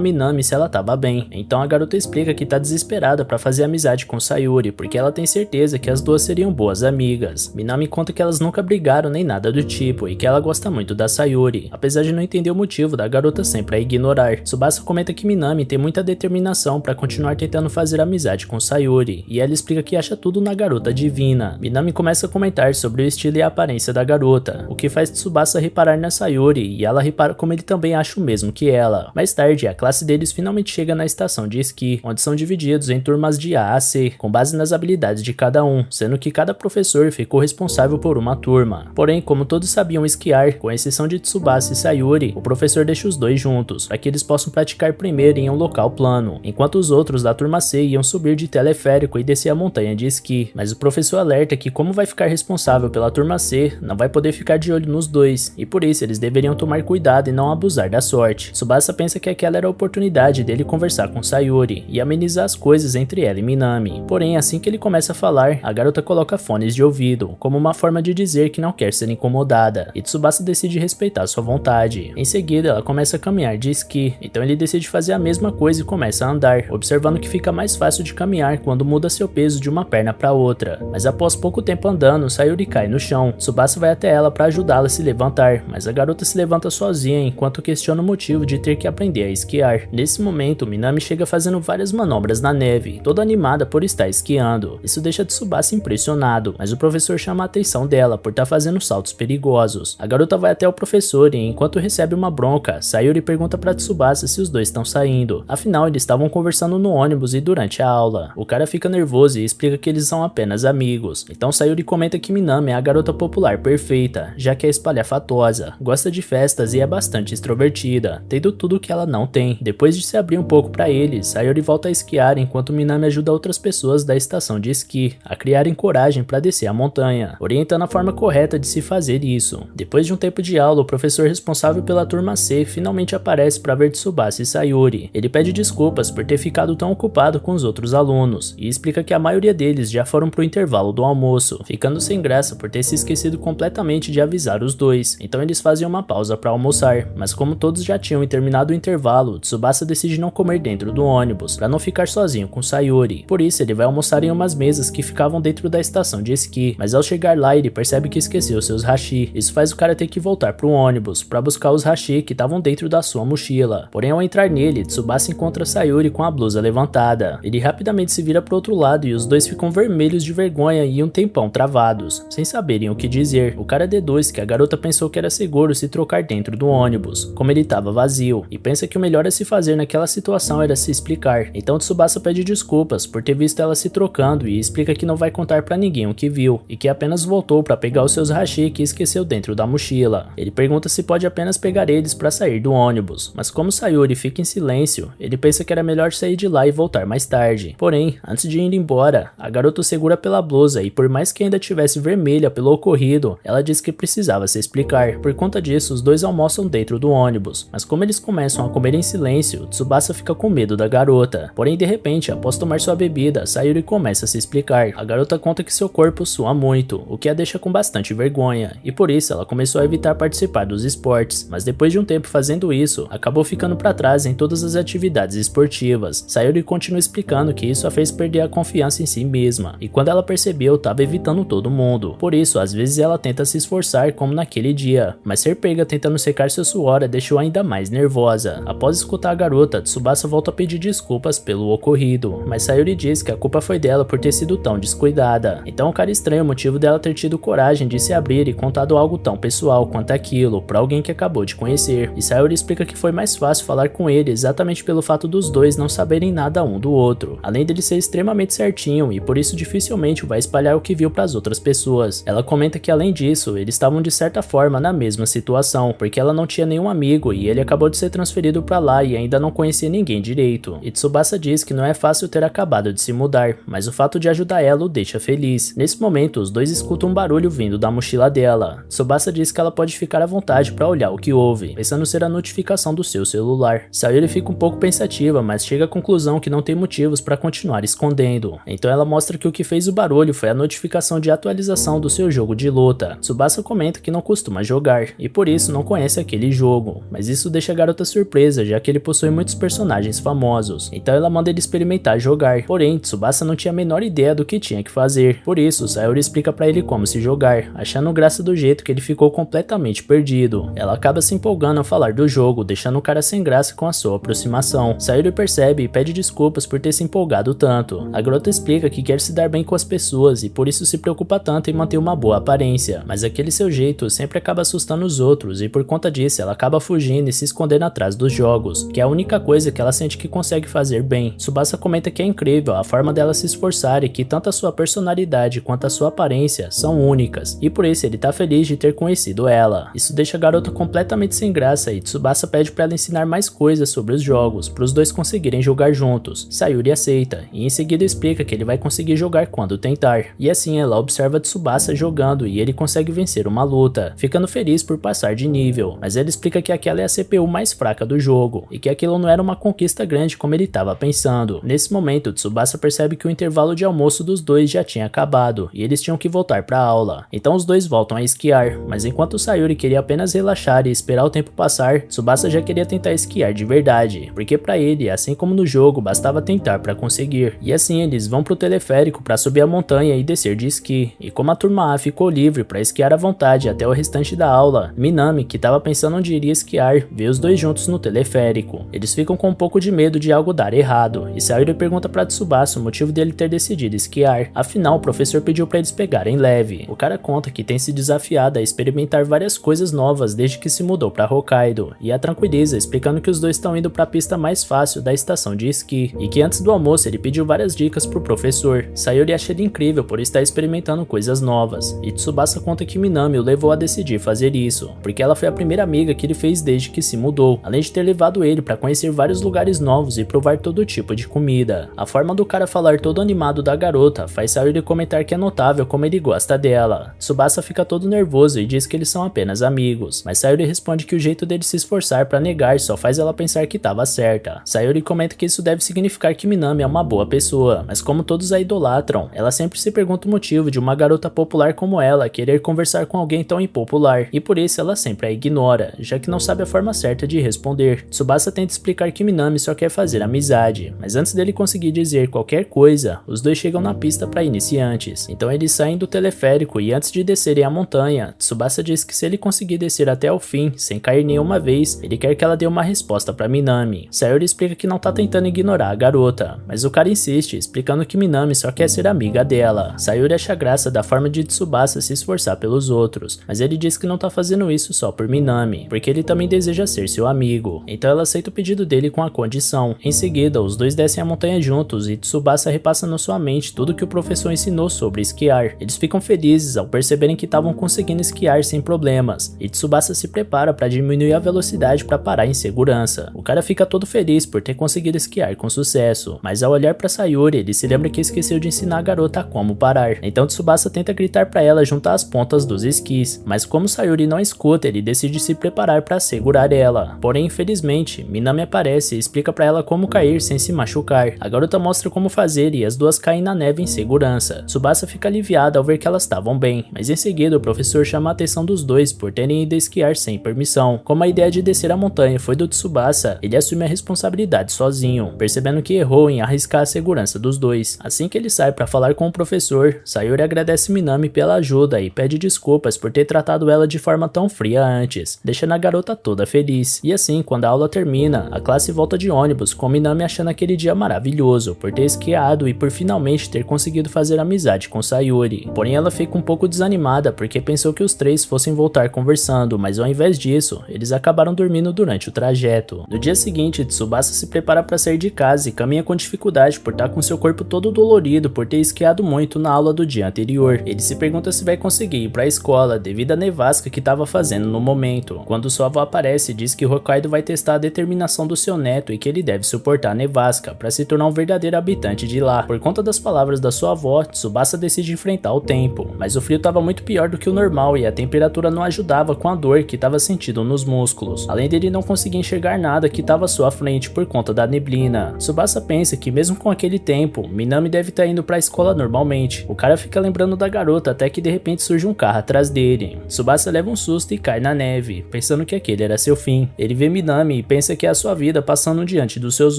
Minami se ela estava bem. Então a garota explica que está desesperada para fazer amizade com Sayuri, porque ela tem certeza que as duas seriam boas amigas. Minami conta que elas nunca brigaram nem nada do tipo, e que ela gosta muito da Sayuri, apesar de não entender o motivo da garota sempre a ignorar. Tsubasa comenta que Minami tem muita determinação para continuar tentando fazer amizade com Sayuri, e ela explica que acha tudo na garota divina. Minami começa a comentar sobre o estilo e a aparência da garota, o que faz Tsubasa reparar na Sayuri, e ela repara como ele também acha o mesmo que ela. Mais tarde, a classe deles finalmente chega na estação de esqui, onde são divididos em turmas de A a C, com base nas habilidades de cada um, sendo que cada professor ficou responsável por uma turma. Porém, como todos sabiam esquiar, com exceção de Tsubasa e Sayuri, o professor deixa os dois juntos, para que eles possam praticar primeiro em um local plano, enquanto os outros da turma C iam subir de teleférico e descer a montanha de esqui. Mas o professor alerta que, como vai ficar responsável pela turma C, não vai poder ficar de olho nos dois, e por isso eles deveriam tomar cuidado e não abusar da sorte. Tsubasa pensa que aquela era a oportunidade dele conversar com Sayuri e amenizar as coisas entre ela e Minami. Porém, assim que ele começa a falar, a garota coloca fones de ouvido, como uma forma de dizer que não quer ser incomodada, e Tsubasa decide respeitar sua vontade. Em seguida, ela começa a caminhar de esqui, então ele decide fazer a mesma coisa e começa a andar, observando que fica mais fácil de caminhar quando muda seu peso de uma perna para outra. Mas após pouco tempo andando, Sayuri cai no chão. Tsubasa vai até ela para ajudá-la a se levantar, mas a garota se levanta sozinha enquanto questiona o motivo de ter que aprender a esquiar. Nesse momento, Minami chega fazendo várias manobras na neve, toda animada por estar esquiando. Isso deixa Tsubasa impressionado, mas o professor chama a atenção dela por estar fazendo saltos perigosos. A garota vai até o professor e, enquanto recebe uma bronca, Sayuri pergunta para Tsubasa se os dois estão saindo. Afinal, eles estavam conversando no ônibus e durante a aula. O cara fica nervoso e explica que eles são apenas amigos. Então Sayuri comenta que Minami é a garota popular perfeita, já que é espalhafatosa, gosta de festas e é bastante extrovertida, tendo tudo que ela não tem. Depois de se abrir um pouco para eles, Sayuri volta a esquiar enquanto Minami ajuda outras pessoas da estação de esqui a criarem coragem para descer a montanha, orientando a forma correta de se fazer isso. Depois de um tempo de aula, o professor responsável pela turma C finalmente aparece para ver Tsubasa e Sayuri. Ele pede desculpas por ter ficado tão ocupado com os outros alunos e explica que a maioria deles já foram pro intervalo do almoço, ficando sem graça por ter se esquecido completamente de avisar os dois. Então eles fazem uma pausa para almoçar, mas como todos já tinham terminado o intervalo, Tsubasa decide não comer dentro do ônibus, para não ficar sozinho com Sayuri. Por isso ele vai almoçar em umas mesas que ficavam dentro da estação de esqui, mas ao chegar lá ele percebe que esqueceu seus hashi. Isso faz o cara ter que voltar pro ônibus para buscar os hashi que estavam dentro da sua mochila. Porém, ao entrar nele, Tsubasa encontra Sayuri com a blusa levantada. Ele rapidamente se vira pro outro lado e os dois ficam vermelhos de vergonha e um tempão travados, sem saberem o que dizer. O cara deduz que a garota pensou que era seguro se trocar dentro do ônibus, como ele estava vazio, e pensa que o melhor a se fazer naquela situação era se explicar. Então Tsubasa pede desculpas por ter visto ela se trocando e explica que não vai contar pra ninguém o que viu, e que apenas voltou para pegar os seus hashi que esqueceu dentro da mochila. Ele pergunta se pode apenas pegar eles para sair do ônibus, mas como Sayuri fica em silêncio, ele pensa que era melhor sair de lá e voltar mais tarde. Porém, antes de ir embora, a garota o segura pela blusa e, por mais que ainda tivesse vermelha pelo ocorrido, ela diz que precisava se explicar. Por conta disso, os dois almoçam dentro do ônibus, mas como eles começam a comer em silêncio, Tsubasa fica com medo da garota. Porém, de repente, após tomar sua bebida, Sayuri começa a se explicar. A garota conta que seu corpo sua muito, o que a deixa com bastante vergonha, e por isso ela começou a evitar participar dos esportes, mas depois de um tempo fazendo isso, acabou ficando para trás em todas as atividades esportivas. Sayuri continua explicando que isso a fez perder a confiança em si mesma, e quando ela percebeu, estava evitando todo mundo. Por isso, às vezes ela tenta se esforçar como naquele dia, mas ser pega tentando secar seu suor a deixou ainda mais nervosa. Após escutar a garota, Tsubasa volta a pedir desculpas pelo ocorrido, mas Sayuri diz que a culpa foi dela por ter sido tão descuidada. Então o cara estranha o motivo dela ter tido coragem de se abrir e contado algo tão pessoal quanto aquilo pra alguém que acabou de conhecer. E Sayuri explica que foi mais fácil falar com ele exatamente pelo fato dos dois não saberem nada um do outro, além dele ser extremamente certinho e por isso dificilmente vai espalhar o que viu para as outras pessoas. Ela comenta que além disso, eles estavam de certa forma na mesma situação, porque ela não tinha nenhum amigo e ele acabou de ser transferido para lá e ainda não conhecia ninguém direito. E Tsubasa diz que não é fácil ter acabado de se mudar, mas o fato de ajudar ela o deixa feliz. Nesse momento, os dois escutam um barulho vindo da mochila dela. Tsubasa diz que ela pode ficar à vontade para olhar o que houve, pensando ser a notificação do seu celular. Sayuri fica um pouco pensativa, mas chega à conclusão que não tem motivos para continuar escondendo. Então ela mostra que o que fez o barulho foi a notificação de atualização do seu jogo de luta. Tsubasa comenta que não costuma jogar e por isso não conhece aquele jogo, mas isso deixa a garota surpresa, já que ele possui muitos personagens famosos. Então ela manda ele experimentar jogar, porém Tsubasa não tinha a menor ideia do que tinha que fazer. Por isso, Sayuri explica pra ele como se jogar, achando graça do jeito que ele ficou completamente perdido. Ela acaba se empolgando ao falar do jogo, deixando o cara sem graça com a sua aproximação. Sayuri percebe e pede desculpas por ter se empolgado tanto. A garota explica que quer se dar bem com as pessoas e por isso se preocupa tanto em manter uma boa aparência, mas aquele seu jeito sempre acaba assustando os outros e por conta disso ela acaba fugindo e se escondendo atrás dos jogos, que é a única coisa que ela sente que consegue fazer bem. Tsubasa comenta que é incrível a forma dela se esforçar e que tanto a sua personalidade quanto a sua aparência são únicas, e por isso ele tá feliz de ter conhecido ela. Isso deixa a garota completamente sem graça e Tsubasa pede pra ela ensinar mais coisas sobre os jogos, para os dois conseguirem jogar juntos. Sayuri aceita, e em seguida explica que ele vai conseguir jogar quando tentar, e assim ela observa Tsubasa jogando e ele consegue vencer uma luta, ficando feliz por passar de nível, mas ele explica que aquela é a CPU mais fraca do jogo, e que aquilo não era uma conquista grande como ele estava pensando. Nesse momento, Tsubasa percebe que o intervalo de almoço dos dois já tinha acabado, e eles tinham que voltar para a aula. Então os dois voltam a esquiar, mas enquanto Sayuri queria apenas relaxar e esperar o tempo passar, Tsubasa já queria tentar esquiar de verdade, porque para ele, assim como no jogo, bastava tentar para conseguir. E assim eles vão pro teleférico para subir a montanha e descer de esqui, e como a turma A ficou livre para esquiar à vontade até o restante da aula, Minami, que estava pensando onde iria esquiar, vê os dois juntos no teleférico. Eles ficam com um pouco de medo de algo dar errado, e Sayuri pergunta para Tsubasa o motivo dele ter decidido esquiar. Afinal, o professor pediu para eles pegarem leve. O cara conta que tem se desafiado a experimentar várias coisas novas desde que se mudou para Hokkaido, e a tranquiliza, explicando que os dois estão indo para a pista mais fácil da estação de esqui, e que antes do almoço ele pediu várias dicas pro professor. Sayuri acha ele incrível por estar experimentando coisas novas, e Tsubasa conta que Minami o levou a decidir fazer isso, porque ela foi a primeira amiga que ele fez desde que se mudou, além de ter levado ele para conhecer vários lugares novos e provar todo tipo de comida. A forma do cara falar todo animado da garota faz Sayuri comentar que é notável como ele gosta dela. Tsubasa fica todo nervoso e diz que eles são apenas amigos, mas Sayuri responde que o jeito dele se esforçar para negar só faz ela pensar que estava certa. Sayuri comenta que isso deve significar que Minami é uma boa pessoa, mas como todos a idolatram, ela sempre se pergunta o motivo de uma garota popular como ela querer conversar com alguém tão impopular, e por isso ela sempre a ignora, já que não sabe a forma certa de responder. Tsubasa tenta explicar que Minami só quer fazer amizade, mas antes dele conseguir dizer qualquer coisa, os dois chegam na pista para iniciantes. Então eles saem do teleférico e antes de descerem a montanha, Tsubasa diz que se ele conseguir descer até o fim, sem cair nenhuma vez, ele quer que ela dê uma resposta para Minami. Sayuri explica que não tá tentando ignorar a garota, mas o cara insiste, explicando que Minami só quer ser amiga dela. Sayuri acha graça da forma de Tsubasa se esforçar pelos outros, mas ele diz que não tá fazendo isso só por Minami, porque ele também deseja ser seu amigo. Então ela aceita o pedido dele com a condição. Em seguida, os dois descem a montanha juntos e Tsubasa repassa na sua mente tudo que o professor ensinou sobre esquiar. Eles ficam felizes ao perceberem que estavam conseguindo esquiar sem problemas, e Tsubasa se prepara para diminuir a velocidade para parar em segurança. O cara fica todo feliz por ter conseguido esquiar com sucesso, mas ao olhar para Sayuri, ele se lembra que esqueceu de ensinar a garota como parar. Então Tsubasa tenta gritar para ela juntar as pontas dos esquis, mas como Sayuri não escuta, ele decide se preparar para segurar ela. Porém, infelizmente, Minami aparece e explica para ela como cair sem se machucar. A garota mostra como fazer e as duas caem na neve em segurança. Tsubasa fica aliviada ao ver que elas estavam bem, mas em seguida o professor chama a atenção dos dois por terem ido esquiar sem permissão. Como a ideia de descer a montanha foi do Tsubasa, ele assume a responsabilidade sozinho, percebendo que errou em arriscar a segurança dos dois. Assim que ele sai para falar com o professor, Sayuri agradece Minami pela ajuda e pede desculpas por ter tratado ela de forma tão fria antes, deixando a garota toda feliz. E assim, quando a aula termina, a classe volta de ônibus com Minami achando aquele dia maravilhoso por ter esquiado esquiado e por finalmente ter conseguido fazer amizade com Sayuri. Porém ela fica um pouco desanimada porque pensou que os três fossem voltar conversando, mas ao invés disso, eles acabaram dormindo durante o trajeto. No dia seguinte, Tsubasa se prepara para sair de casa e caminha com dificuldade por estar com seu corpo todo dolorido por ter esquiado muito na aula do dia anterior. Ele se pergunta se vai conseguir ir para a escola devido à nevasca que estava fazendo no momento. Quando sua avó aparece e diz que Hokkaido vai testar a determinação do seu neto e que ele deve suportar a nevasca para se tornar um verdadeiro habitante de lá. Por conta das palavras da sua avó, Tsubasa decide enfrentar o tempo, mas o frio estava muito pior do que o normal e a temperatura não ajudava com a dor que estava sentindo nos músculos, além dele não conseguir enxergar nada que estava à sua frente por conta da neblina. Tsubasa pensa que mesmo com aquele tempo, Minami deve estar indo para a escola normalmente. O cara fica lembrando da garota até que de repente surge um carro atrás dele. Tsubasa leva um susto e cai na neve, pensando que aquele era seu fim. Ele vê Minami e pensa que é a sua vida passando diante dos seus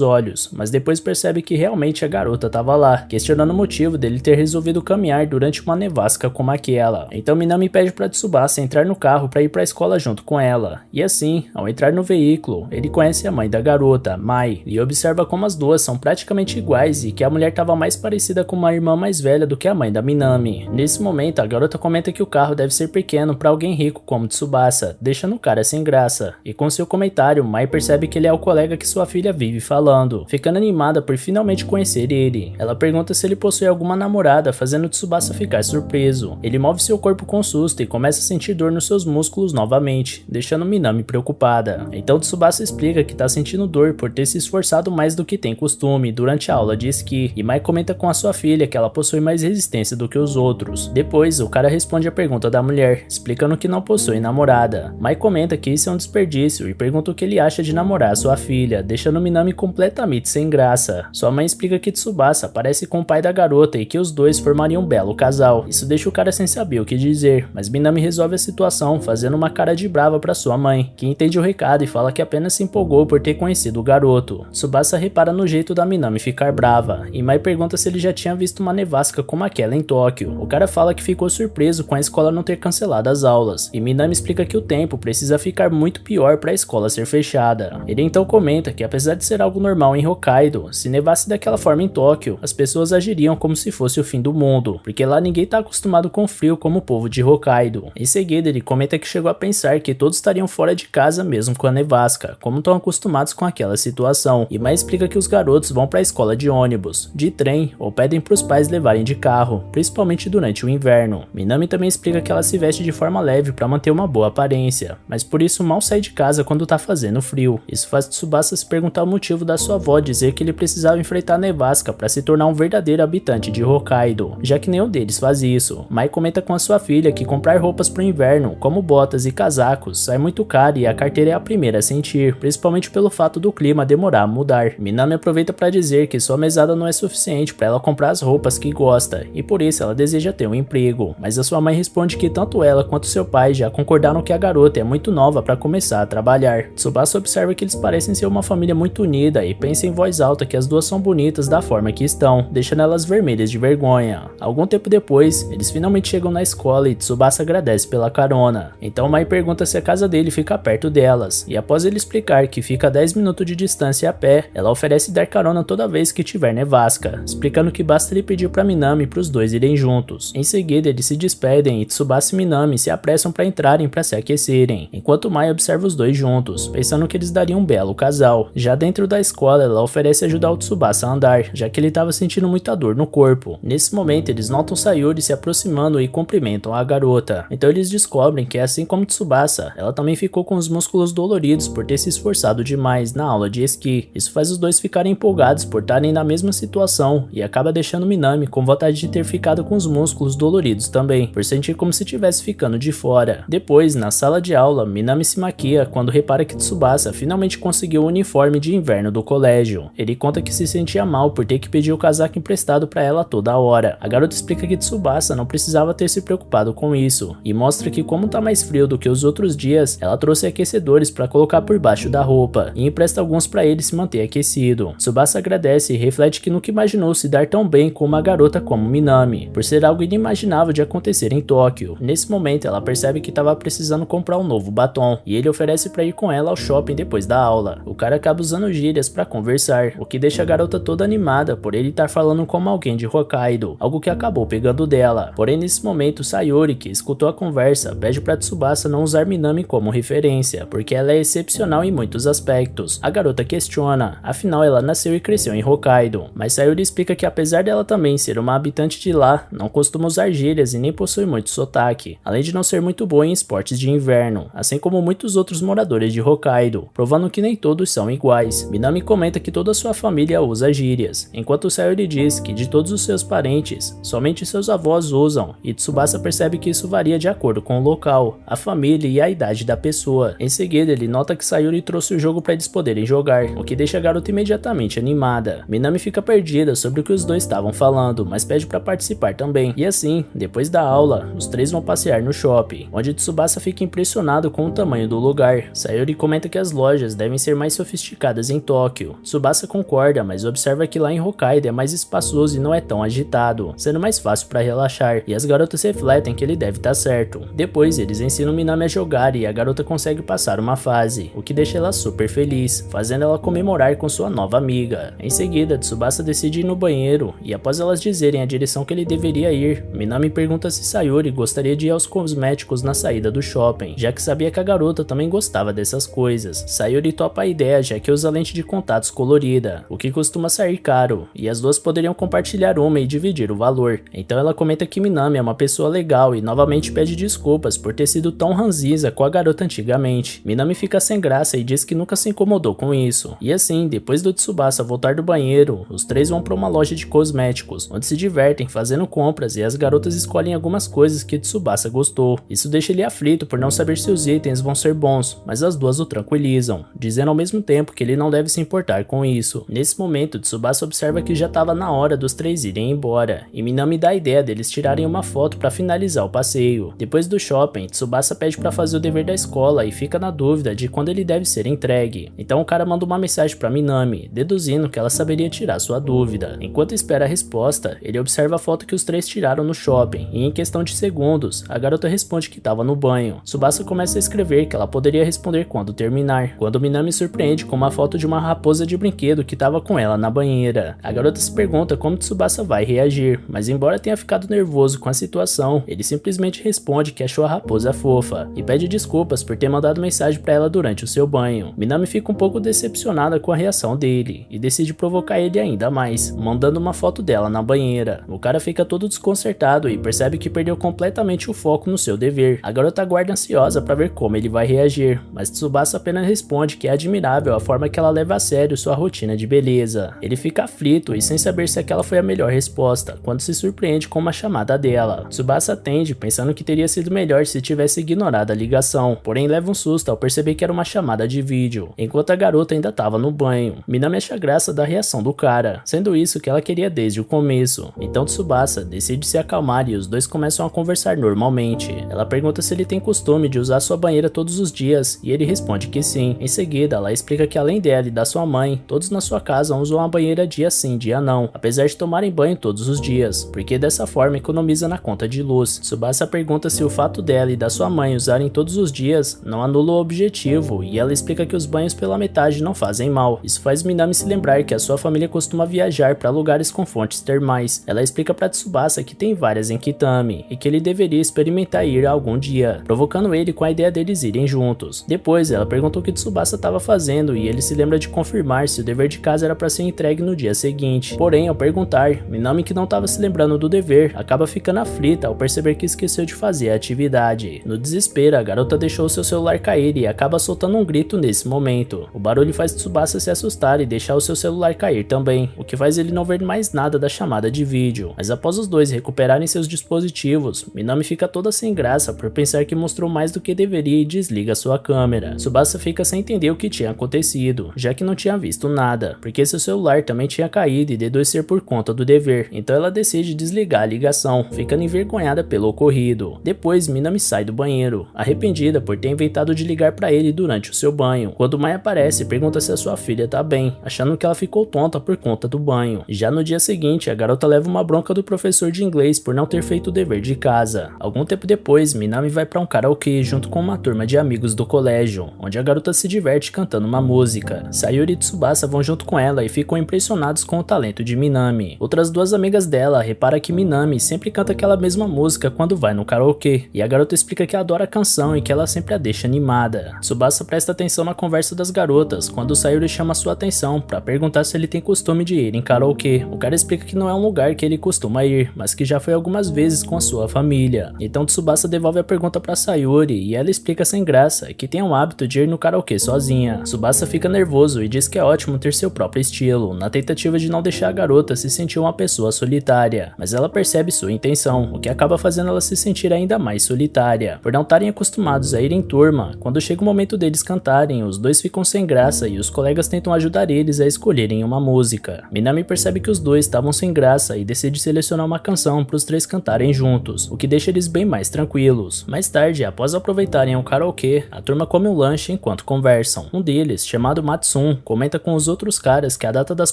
olhos, mas depois percebe que realmente a garota estava lá, questionando o motivo dele ter resolvido caminhar durante uma nevasca como aquela. Então Minami pede para Tsubasa entrar no carro para ir para a escola junto com ela. E assim, ao entrar no veículo, ele conhece a mãe da garota, Mai, e observa como as duas são praticamente iguais e que a mulher estava mais parecida com uma irmã mais velha do que a mãe da Minami. Nesse momento, a garota comenta que o carro deve ser pequeno para alguém rico como Tsubasa, deixando o cara sem graça. E com seu comentário, Mai percebe que ele é o colega que sua filha vive falando, ficando animada por finalmente conhecer ele. Ela pergunta se ele possui alguma namorada, fazendo Tsubasa ficar surpreso. Ele move seu corpo com susto e começa a sentir dor nos seus músculos novamente, deixando Minami preocupada. Então Tsubasa explica que está sentindo dor por ter se esforçado mais do que tem costume durante a aula de esqui, e Mai comenta com a sua filha que ela possui mais resistência do que os outros. Depois, o cara responde a pergunta da mulher, explicando que não possui namorada. Mai comenta que isso é um desperdício e pergunta o que ele acha de namorar a sua filha, deixando Minami completamente sem graça. Sua mãe explica que Tsubasa parece com o pai da garota e que os dois formariam um belo casal. Isso deixa o cara sem saber o que dizer, mas Minami resolve a situação fazendo uma cara de brava para sua mãe, que entende o recado e fala que apenas se empolgou por ter conhecido o garoto. Tsubasa repara no jeito da Minami ficar brava, e Mai pergunta se ele já tinha visto uma nevasca como aquela em Tóquio. O cara fala que ficou surpreso com a escola não ter cancelado as aulas, e Minami explica que o tempo precisa ficar muito pior para a escola ser fechada. Ele então comenta que apesar de ser algo normal em Hokkaido, se nevasse daquela forma em Tóquio, as pessoas agiriam como se fosse o fim do mundo, porque lá ninguém está acostumado com frio como o povo de Hokkaido. Em seguida, ele comenta que chegou a pensar que todos estariam fora de casa mesmo com a nevasca, como estão acostumados com aquela situação, e Mai explica que os garotos vão para a escola de ônibus, de trem ou pedem para os pais levarem de carro, principalmente durante o inverno. Minami também explica que ela se veste de forma leve para manter uma boa aparência, mas por isso mal sai de casa quando tá fazendo frio. Isso faz Tsubasa se perguntar o motivo da sua avó dizer que ele precisava enfrentar a nevasca para se tornar um verdadeiro habitante de Hokkaido, já que nenhum deles faz isso. Mai comenta com a sua filha que comprar roupas para o inverno, como botas e casacos, sai muito caro e a carteira é a primeira a sentir, principalmente pelo fato do clima demorar a mudar. Minami aproveita para dizer que sua mesada não é suficiente para ela comprar as roupas que gosta, e por isso ela deseja ter um emprego, mas a sua mãe responde que tanto ela quanto seu pai já concordaram que a garota é muito nova para começar a trabalhar. Tsubasa observa que eles parecem ser uma família muito unida e pensa em voz alta que as duas são bonitas da forma que estão, deixando elas vermelhas de vergonha. Algum tempo depois, eles finalmente chegam na escola e Tsubasa agradece pela carona. Então Mai pergunta se a casa dele fica perto delas, e após ele explicar que fica a 10 minutos de distância a pé, ela oferece dar carona toda vez que tiver nevasca, explicando que basta ele pedir para Minami para os dois irem juntos. Em seguida, eles se despedem e Tsubasa e Minami se apressam para entrarem para se aquecerem, enquanto Mai observa os dois juntos, pensando que eles dariam um belo casal. Já dentro da escola, ela oferece ajudar o Tsubasa a andar, já que ele estava sentindo muita dor no corpo. Nesse momento, eles notam Sayuri se aproximando e cumprimentam a garota. Então eles descobrem que, assim como Tsubasa, ela também ficou com os músculos doloridos por ter se esforçado demais na aula de esqui. Isso faz os dois ficarem empolgados por estarem na mesma situação e acaba deixando Minami com vontade de ter ficado com os músculos doloridos também, por sentir como se estivesse ficando de fora. Depois, na sala de aula, Minami se maquia quando repara que Tsubasa finalmente conseguiu o uniforme de inverno do colégio. Ele conta que se sentia mal por ter que pedir o casaco emprestado para ela toda hora. A garota explica que Tsubasa não precisava ter se preocupado com isso, e mostra que como tá mais frio do que os outros dias, ela trouxe aquecedores para colocar por baixo da roupa, e empresta alguns para ele se manter aquecido. Tsubasa agradece e reflete que nunca imaginou se dar tão bem com uma garota como Minami, por ser algo inimaginável de acontecer em Tóquio. Nesse momento, ela percebe que estava precisando comprar um novo batom, e ele oferece para ir com ela ao shopping depois da aula. O cara acaba usando gírias para conversar, o que deixa a garota toda animada impressionada por ele estar falando como alguém de Hokkaido, algo que acabou pegando dela. Porém, nesse momento, Sayori, que escutou a conversa, pede para Tsubasa não usar Minami como referência, porque ela é excepcional em muitos aspectos. A garota questiona, afinal ela nasceu e cresceu em Hokkaido, mas Sayori explica que apesar dela também ser uma habitante de lá, não costuma usar gírias e nem possui muito sotaque, além de não ser muito boa em esportes de inverno, assim como muitos outros moradores de Hokkaido, provando que nem todos são iguais. Minami comenta que toda sua família usa gírias, enquanto Sayori diz que de todos os seus parentes, somente seus avós usam, e Tsubasa percebe que isso varia de acordo com o local, a família e a idade da pessoa. Em seguida, ele nota que Sayori trouxe o jogo para eles poderem jogar, o que deixa a garota imediatamente animada. Minami fica perdida sobre o que os dois estavam falando, mas pede para participar também. E assim, depois da aula, os três vão passear no shopping, onde Tsubasa fica impressionado com o tamanho do lugar. Sayori comenta que as lojas devem ser mais sofisticadas em Tóquio. Tsubasa concorda, mas observa que lá em Hokkaido é mais espaçoso e não é tão agitado, sendo mais fácil para relaxar, e as garotas refletem que ele deve estar certo. Depois, eles ensinam Minami a jogar e a garota consegue passar uma fase, o que deixa ela super feliz, fazendo ela comemorar com sua nova amiga. Em seguida, Tsubasa decide ir no banheiro, e após elas dizerem a direção que ele deveria ir, Minami pergunta se Sayori gostaria de ir aos cosméticos na saída do shopping, já que sabia que a garota também gostava dessas coisas. Sayori topa a ideia, já que usa lente de contatos colorida, o que costuma sair caro, e as duas poderiam compartilhar uma e dividir o valor. Então ela comenta que Minami é uma pessoa legal e novamente pede desculpas por ter sido tão ranzinza com a garota antigamente. Minami fica sem graça e diz que nunca se incomodou com isso. E assim, depois do Tsubasa voltar do banheiro, os três vão para uma loja de cosméticos, onde se divertem fazendo compras e as garotas escolhem algumas coisas que Tsubasa gostou. Isso deixa ele aflito por não saber se os itens vão ser bons, mas as duas o tranquilizam, dizendo ao mesmo tempo que ele não deve se importar com isso. Nesse momento, Tsubasa observa que já estava na hora dos três irem embora, e Minami dá a ideia deles tirarem uma foto para finalizar o passeio. Depois do shopping, Tsubasa pede para fazer o dever da escola e fica na dúvida de quando ele deve ser entregue. Então o cara manda uma mensagem para Minami, deduzindo que ela saberia tirar sua dúvida. Enquanto espera a resposta, ele observa a foto que os três tiraram no shopping, e em questão de segundos, a garota responde que estava no banho. Tsubasa começa a escrever que ela poderia responder quando terminar, quando Minami surpreende com uma foto de uma raposa de brinquedo que estava com ela na banheira. A garota se pergunta como Tsubasa vai reagir, mas embora tenha ficado nervoso com a situação, ele simplesmente responde que achou a raposa fofa, e pede desculpas por ter mandado mensagem para ela durante o seu banho. Minami fica um pouco decepcionada com a reação dele, e decide provocar ele ainda mais, mandando uma foto dela na banheira. O cara fica todo desconcertado e percebe que perdeu completamente o foco no seu dever. A garota aguarda ansiosa para ver como ele vai reagir, mas Tsubasa apenas responde que é admirável a forma que ela leva a sério sua rotina de beleza. Ele fica aflito e sem saber se aquela foi a melhor resposta, quando se surpreende com uma chamada dela. Tsubasa atende, pensando que teria sido melhor se tivesse ignorado a ligação, porém leva um susto ao perceber que era uma chamada de vídeo, enquanto a garota ainda estava no banho. Minami acha graça da reação do cara, sendo isso que ela queria desde o começo. Então Tsubasa decide se acalmar e os dois começam a conversar normalmente. Ela pergunta se ele tem costume de usar sua banheira todos os dias, e ele responde que sim. Em seguida, ela explica que além dela e da sua mãe, todos na sua casa usam a banheira dia sim, dia não, apesar de tomarem banho todos os dias, porque dessa forma economiza na conta de luz. Tsubasa pergunta se o fato dela e da sua mãe usarem todos os dias não anula o objetivo, e ela explica que os banhos pela metade não fazem mal. Isso faz Minami se lembrar que a sua família costuma viajar para lugares com fontes termais. Ela explica para Tsubasa que tem várias em Kitami, e que ele deveria experimentar ir algum dia, provocando ele com a ideia deles irem juntos. Depois, ela perguntou o que Tsubasa estava fazendo, e ele se lembra de confirmar se o dever de casa era para ser entregue no dia seguinte. Porém, ao perguntar, Minami, que não estava se lembrando do dever, acaba ficando aflita ao perceber que esqueceu de fazer a atividade. No desespero, a garota deixou seu celular cair e acaba soltando um grito nesse momento. O barulho faz Tsubasa se assustar e deixar o seu celular cair também, o que faz ele não ver mais nada da chamada de vídeo. Mas após os dois recuperarem seus dispositivos, Minami fica toda sem graça por pensar que mostrou mais do que deveria e desliga sua câmera. Tsubasa fica sem entender o que tinha acontecido, já que não tinha visto nada, porque seu celular também tinha caído e deduz ser por conta do dever. Então ela decide desligar a ligação, ficando envergonhada pelo ocorrido. Depois, Minami sai do banheiro, arrependida por ter inventado de ligar para ele durante o seu banho. Quando Mai aparece, pergunta se a sua filha tá bem, achando que ela ficou tonta por conta do banho. Já no dia seguinte, a garota leva uma bronca do professor de inglês por não ter feito o dever de casa. Algum tempo depois, Minami vai para um karaokê junto com uma turma de amigos do colégio, onde a garota se diverte cantando uma música. Sayori e Tsubasa vão junto com ela e ficam impressionados impressionados com o talento de Minami. Outras duas amigas dela reparam que Minami sempre canta aquela mesma música quando vai no karaokê, e a garota explica que adora a canção e que ela sempre a deixa animada. Tsubasa presta atenção na conversa das garotas quando Sayuri chama sua atenção para perguntar se ele tem costume de ir em karaokê. O cara explica que não é um lugar que ele costuma ir, mas que já foi algumas vezes com a sua família. Então Tsubasa devolve a pergunta para Sayuri e ela explica sem graça que tem o hábito de ir no karaokê sozinha. Tsubasa fica nervoso e diz que é ótimo ter seu próprio estilo, na tentativa de não deixar a garota se sentir uma pessoa solitária, mas ela percebe sua intenção, o que acaba fazendo ela se sentir ainda mais solitária. Por não estarem acostumados a ir em turma, quando chega o momento deles cantarem, os dois ficam sem graça e os colegas tentam ajudar eles a escolherem uma música. Minami percebe que os dois estavam sem graça e decide selecionar uma canção para os três cantarem juntos, o que deixa eles bem mais tranquilos. Mais tarde, após aproveitarem o karaokê, a turma come um lanche enquanto conversam. Um deles, chamado Matsun, comenta com os outros caras que a data das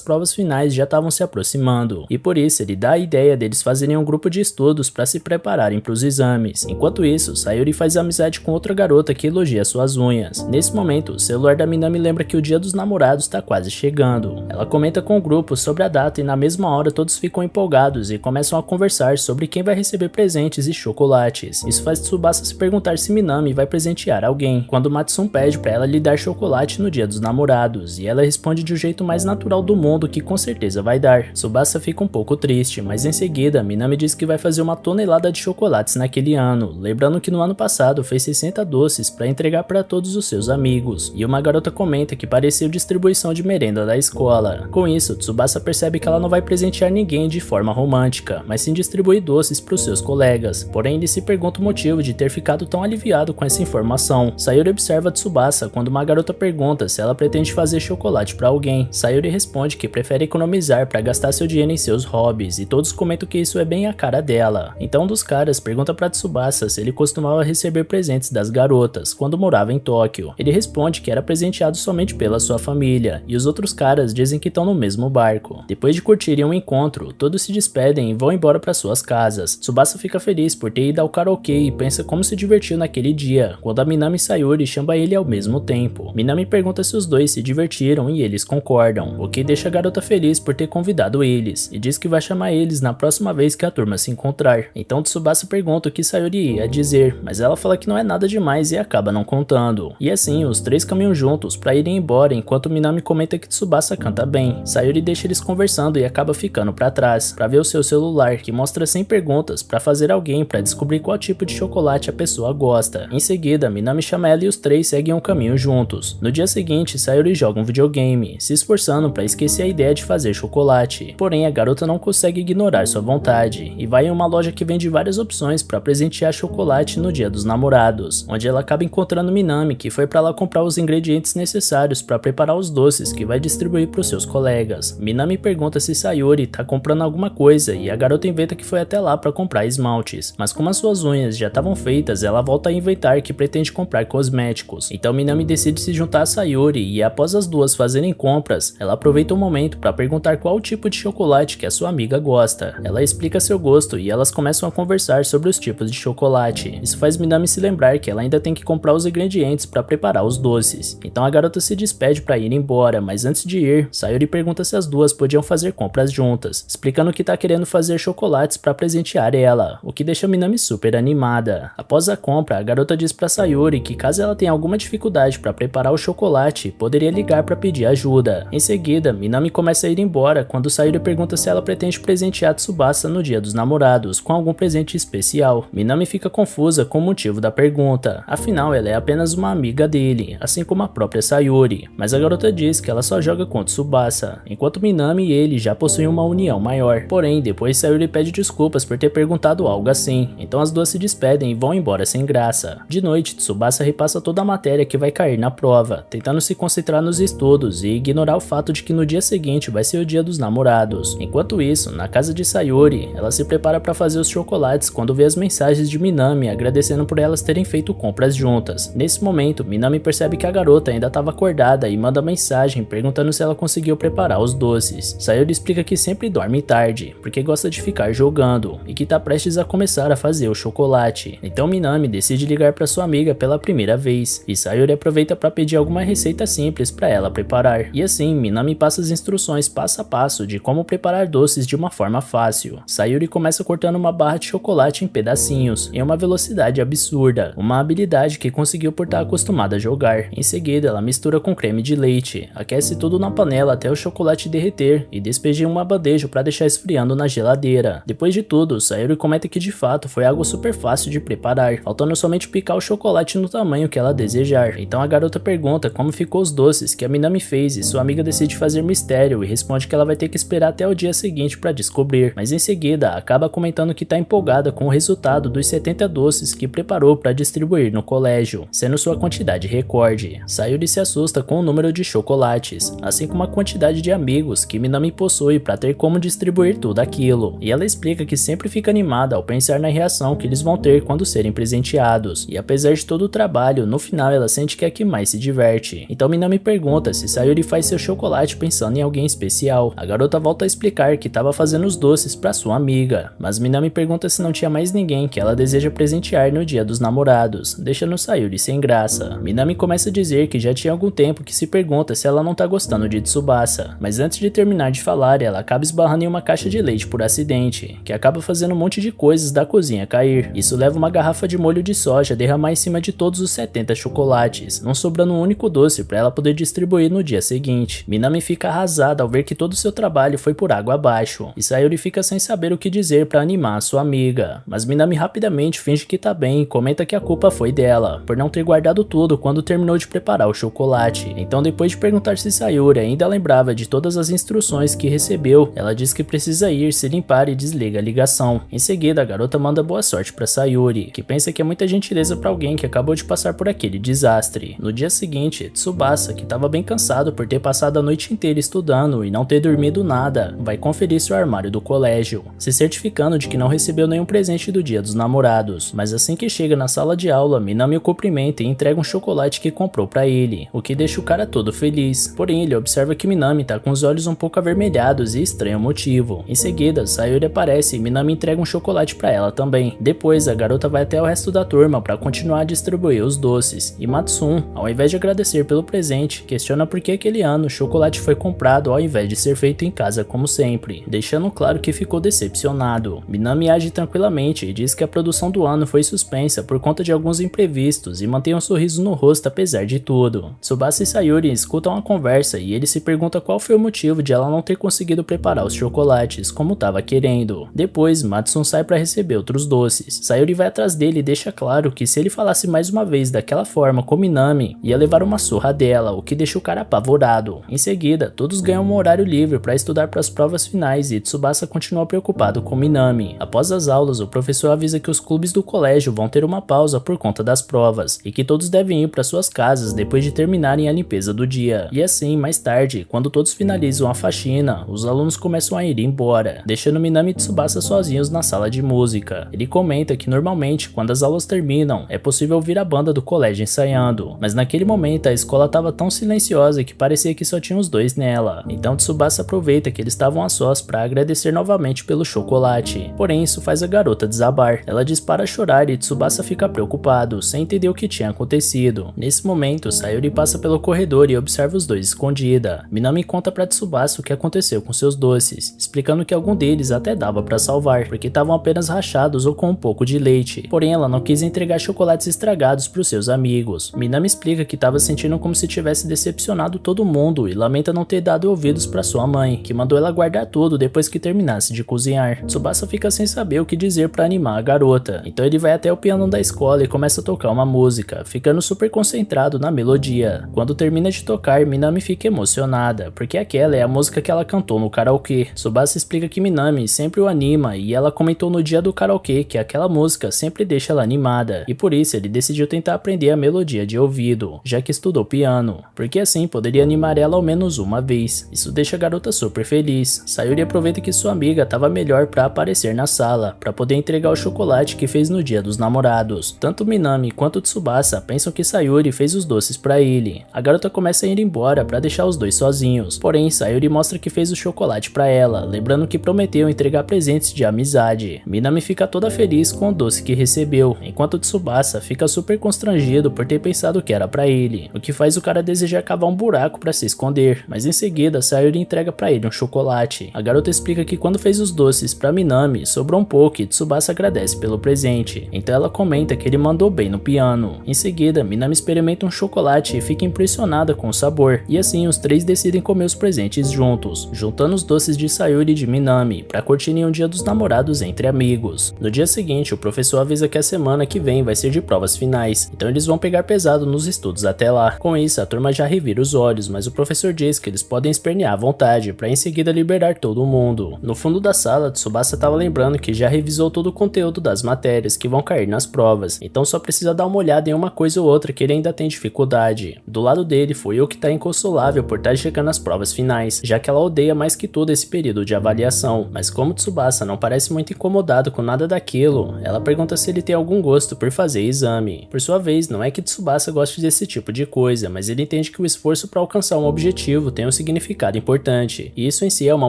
provas finais já estavam se aproximando, e por isso ele dá a ideia deles fazerem um grupo de estudos para se prepararem para os exames. Enquanto isso, Sayuri faz amizade com outra garota que elogia suas unhas. Nesse momento, o celular da Minami lembra que o dia dos namorados está quase chegando. Ela comenta com o grupo sobre a data e na mesma hora todos ficam empolgados e começam a conversar sobre quem vai receber presentes e chocolates. Isso faz Tsubasa se perguntar se Minami vai presentear alguém, quando Matsun pede para ela lhe dar chocolate no dia dos namorados, e ela responde de um jeito mais natural do mundo que com certeza vai dar. Tsubasa fica um pouco triste, mas em seguida Minami diz que vai fazer uma tonelada de chocolates naquele ano, lembrando que no ano passado fez 60 doces para entregar para todos os seus amigos, e uma garota comenta que pareceu distribuição de merenda da escola. Com isso, Tsubasa percebe que ela não vai presentear ninguém de forma romântica, mas sim distribuir doces para os seus colegas. Porém, ele se pergunta o motivo de ter ficado tão aliviado com essa informação. Sayuri observa Tsubasa quando uma garota pergunta se ela pretende fazer chocolate para alguém. Sayuri responde que prefere economizar para gastar seu dinheiro em seus hobbies, e todos comentam que isso é bem a cara dela. Então um dos caras pergunta para Tsubasa se ele costumava receber presentes das garotas quando morava em Tóquio. Ele responde que era presenteado somente pela sua família, e os outros caras dizem que estão no mesmo barco. Depois de curtirem um encontro, todos se despedem e vão embora para suas casas. Tsubasa fica feliz por ter ido ao karaokê e pensa como se divertiu naquele dia, quando a Minami e Sayuri chama ele ao mesmo tempo. Minami pergunta se os dois se divertiram e eles concordam, o que deixa a garota feliz por ter convidado eles, e diz que vai chamar eles na próxima vez que a turma se encontrar. Então Tsubasa pergunta o que Sayuri ia dizer, mas ela fala que não é nada demais e acaba não contando. E assim, os três caminham juntos para irem embora, enquanto Minami comenta que Tsubasa canta bem. Sayuri deixa eles conversando e acaba ficando para trás, para ver o seu celular, que mostra 100 perguntas para fazer alguém para descobrir qual tipo de chocolate a pessoa gosta. Em seguida, Minami chama ela e os três seguem um caminho juntos. No dia seguinte, Sayuri joga um videogame, se esforçando para esquecer a ideia de fazer chocolate. Porém, a garota não consegue ignorar sua vontade, e vai em uma loja que vende várias opções para presentear chocolate no dia dos namorados, onde ela acaba encontrando Minami, que foi para lá comprar os ingredientes necessários para preparar os doces que vai distribuir para os seus colegas. Minami pergunta se Sayuri tá comprando alguma coisa, e a garota inventa que foi até lá para comprar esmaltes, mas como as suas unhas já estavam feitas, ela volta a inventar que pretende comprar cosméticos. Então Minami decide se juntar a Sayuri, e após as duas fazerem compras, ela aproveita o momento para perguntar qual o tipo de chocolate que a sua amiga gosta. Ela explica seu gosto e elas começam a conversar sobre os tipos de chocolate. Isso faz Minami se lembrar que ela ainda tem que comprar os ingredientes para preparar os doces. Então a garota se despede para ir embora, mas antes de ir, Sayuri pergunta se as duas podiam fazer compras juntas, explicando que tá querendo fazer chocolates para presentear ela, o que deixa Minami super animada. Após a compra, a garota diz para Sayuri que caso ela tenha alguma dificuldade para preparar o chocolate, poderia ligar para pedir ajuda. Em seguida, Minami começa a ir embora quando Sayuri pergunta se ela pretende presentear Tsubasa no dia dos namorados com algum presente especial. Minami fica confusa com o motivo da pergunta, afinal ela é apenas uma amiga dele, assim como a própria Sayuri, mas a garota diz que ela só joga com Tsubasa, enquanto Minami e ele já possuem uma união maior. Porém, depois Sayuri pede desculpas por ter perguntado algo assim, então as duas se despedem e vão embora sem graça. De noite, Tsubasa repassa toda a matéria que vai cair na prova, tentando se concentrar nos estudos e ignorar o fato de que no dia seguinte vai ser o dia dos namorados. Enquanto isso, na casa de Sayuri, ela se prepara para fazer os chocolates quando vê as mensagens de Minami agradecendo por elas terem feito compras juntas. Nesse momento, Minami percebe que a garota ainda estava acordada e manda mensagem perguntando se ela conseguiu preparar os doces. Sayuri explica que sempre dorme tarde, porque gosta de ficar jogando, e que tá prestes a começar a fazer o chocolate. Então Minami decide ligar para sua amiga pela primeira vez, e Sayuri aproveita para pedir alguma receita simples para ela preparar. E assim, Minami passa as instruções instruções passo a passo de como preparar doces de uma forma fácil. Sayuri começa cortando uma barra de chocolate em pedacinhos, em uma velocidade absurda, uma habilidade que conseguiu por estar acostumada a jogar. Em seguida, ela mistura com creme de leite, aquece tudo na panela até o chocolate derreter e despeja em uma bandeja para deixar esfriando na geladeira. Depois de tudo, Sayuri comenta que de fato foi algo super fácil de preparar, faltando somente picar o chocolate no tamanho que ela desejar. Então a garota pergunta como ficou os doces que a Minami fez e sua amiga decide fazer mistério e responde que ela vai ter que esperar até o dia seguinte para descobrir, mas em seguida acaba comentando que tá empolgada com o resultado dos 70 doces que preparou para distribuir no colégio, sendo sua quantidade recorde. Sayuri se assusta com o número de chocolates, assim como a quantidade de amigos que Minami possui para ter como distribuir tudo aquilo, e ela explica que sempre fica animada ao pensar na reação que eles vão ter quando serem presenteados, e apesar de todo o trabalho, no final ela sente que é a que mais se diverte. Então Minami pergunta se Sayuri faz seu chocolate pensando em alguém especial. A garota volta a explicar que estava fazendo os doces para sua amiga, mas Minami pergunta se não tinha mais ninguém que ela deseja presentear no dia dos namorados, deixando Sayuri sem graça. Minami começa a dizer que já tinha algum tempo que se pergunta se ela não tá gostando de Tsubasa, mas antes de terminar de falar, ela acaba esbarrando em uma caixa de leite por acidente, que acaba fazendo um monte de coisas da cozinha cair. Isso leva uma garrafa de molho de soja a derramar em cima de todos os 70 chocolates, não sobrando um único doce para ela poder distribuir no dia seguinte. Minami fica arrasada ao ver que todo o seu trabalho foi por água abaixo, e Sayuri fica sem saber o que dizer para animar a sua amiga, mas Minami rapidamente finge que tá bem e comenta que a culpa foi dela, por não ter guardado tudo quando terminou de preparar o chocolate. Então depois de perguntar se Sayuri ainda lembrava de todas as instruções que recebeu, ela diz que precisa ir se limpar e desliga a ligação. Em seguida a garota manda boa sorte para Sayuri, que pensa que é muita gentileza para alguém que acabou de passar por aquele desastre. No dia seguinte, Tsubasa, que estava bem cansado por ter passado a noite inteira estudando e não ter dormido nada, vai conferir seu armário do colégio, se certificando de que não recebeu nenhum presente do dia dos namorados. Mas assim que chega na sala de aula, Minami o cumprimenta e entrega um chocolate que comprou para ele, o que deixa o cara todo feliz. Porém, ele observa que Minami tá com os olhos um pouco avermelhados e estranha o motivo. Em seguida, Sayuri aparece e Minami entrega um chocolate para ela também. Depois, a garota vai até o resto da turma para continuar a distribuir os doces, e Matsun, ao invés de agradecer pelo presente, questiona por que aquele ano o chocolate foi comprado ao invés de ser feito em casa como sempre, deixando claro que ficou decepcionado. Minami age tranquilamente e diz que a produção do ano foi suspensa por conta de alguns imprevistos e mantém um sorriso no rosto apesar de tudo. Tsubasa e Sayuri escutam a conversa e ele se pergunta qual foi o motivo de ela não ter conseguido preparar os chocolates como estava querendo. Depois, Matsun sai para receber outros doces. Sayuri vai atrás dele e deixa claro que se ele falasse mais uma vez daquela forma com Minami, ia levar uma surra dela, o que deixa o cara apavorado. Em seguida, todos ganham um horário livre para estudar para as provas finais e Tsubasa continua preocupado com Minami. Após as aulas, o professor avisa que os clubes do colégio vão ter uma pausa por conta das provas e que todos devem ir para suas casas depois de terminarem a limpeza do dia. E assim, mais tarde, quando todos finalizam a faxina, os alunos começam a ir embora, deixando Minami e Tsubasa sozinhos na sala de música. Ele comenta que normalmente, quando as aulas terminam, é possível ouvir a banda do colégio ensaiando, mas naquele momento a escola estava tão silenciosa que parecia que só tinha os dois nela. Então Tsubasa aproveita que eles estavam a sós para agradecer novamente pelo chocolate. Porém, isso faz a garota desabar. Ela dispara a chorar e Tsubasa fica preocupado, sem entender o que tinha acontecido. Nesse momento, Sayuri passa pelo corredor e observa os dois escondida. Minami conta para Tsubasa o que aconteceu com seus doces, explicando que algum deles até dava para salvar, porque estavam apenas rachados ou com um pouco de leite. Porém, ela não quis entregar chocolates estragados para os seus amigos. Minami explica que estava sentindo como se tivesse decepcionado todo mundo e lamenta não ter dado ouvidos para sua mãe, que mandou ela guardar tudo depois que terminasse de cozinhar. Tsubasa fica sem saber o que dizer para animar a garota, então ele vai até o piano da escola e começa a tocar uma música, ficando super concentrado na melodia. Quando termina de tocar, Minami fica emocionada, porque aquela é a música que ela cantou no karaokê. Tsubasa explica que Minami sempre o anima e ela comentou no dia do karaokê que aquela música sempre deixa ela animada, e por isso ele decidiu tentar aprender a melodia de ouvido, já que estudou piano, porque assim poderia animar ela ao menos uma vez. Isso deixa a garota super feliz. Sayuri aproveita que sua amiga estava melhor para aparecer na sala, para poder entregar o chocolate que fez no dia dos namorados. Tanto Minami quanto Tsubasa pensam que Sayuri fez os doces para ele. A garota começa a ir embora para deixar os dois sozinhos, porém Sayuri mostra que fez o chocolate para ela, lembrando que prometeu entregar presentes de amizade. Minami fica toda feliz com o doce que recebeu, enquanto Tsubasa fica super constrangido por ter pensado que era para ele, o que faz o cara desejar cavar um buraco para se esconder, mas em seguida seguida, Sayuri entrega pra ele um chocolate. A garota explica que quando fez os doces pra Minami, sobrou um pouco e Tsubasa agradece pelo presente. Então ela comenta que ele mandou bem no piano. Em seguida, Minami experimenta um chocolate e fica impressionada com o sabor. E assim, os três decidem comer os presentes juntos, juntando os doces de Sayuri e de Minami, pra curtirem um dia dos namorados entre amigos. No dia seguinte, o professor avisa que a semana que vem vai ser de provas finais, então eles vão pegar pesado nos estudos até lá. Com isso, a turma já revira os olhos, mas o professor diz que eles podem espernear à vontade, pra em seguida liberar todo mundo. No fundo da sala, Tsubasa estava lembrando que já revisou todo o conteúdo das matérias que vão cair nas provas, então só precisa dar uma olhada em uma coisa ou outra que ele ainda tem dificuldade. Do lado dele, Fuyuki tá inconsolável por estar chegando às provas finais, já que ela odeia mais que tudo esse período de avaliação, mas como Tsubasa não parece muito incomodado com nada daquilo, ela pergunta se ele tem algum gosto por fazer exame. Por sua vez, não é que Tsubasa goste desse tipo de coisa, mas ele entende que o esforço para alcançar um objetivo tem um significado importante, e isso em si é uma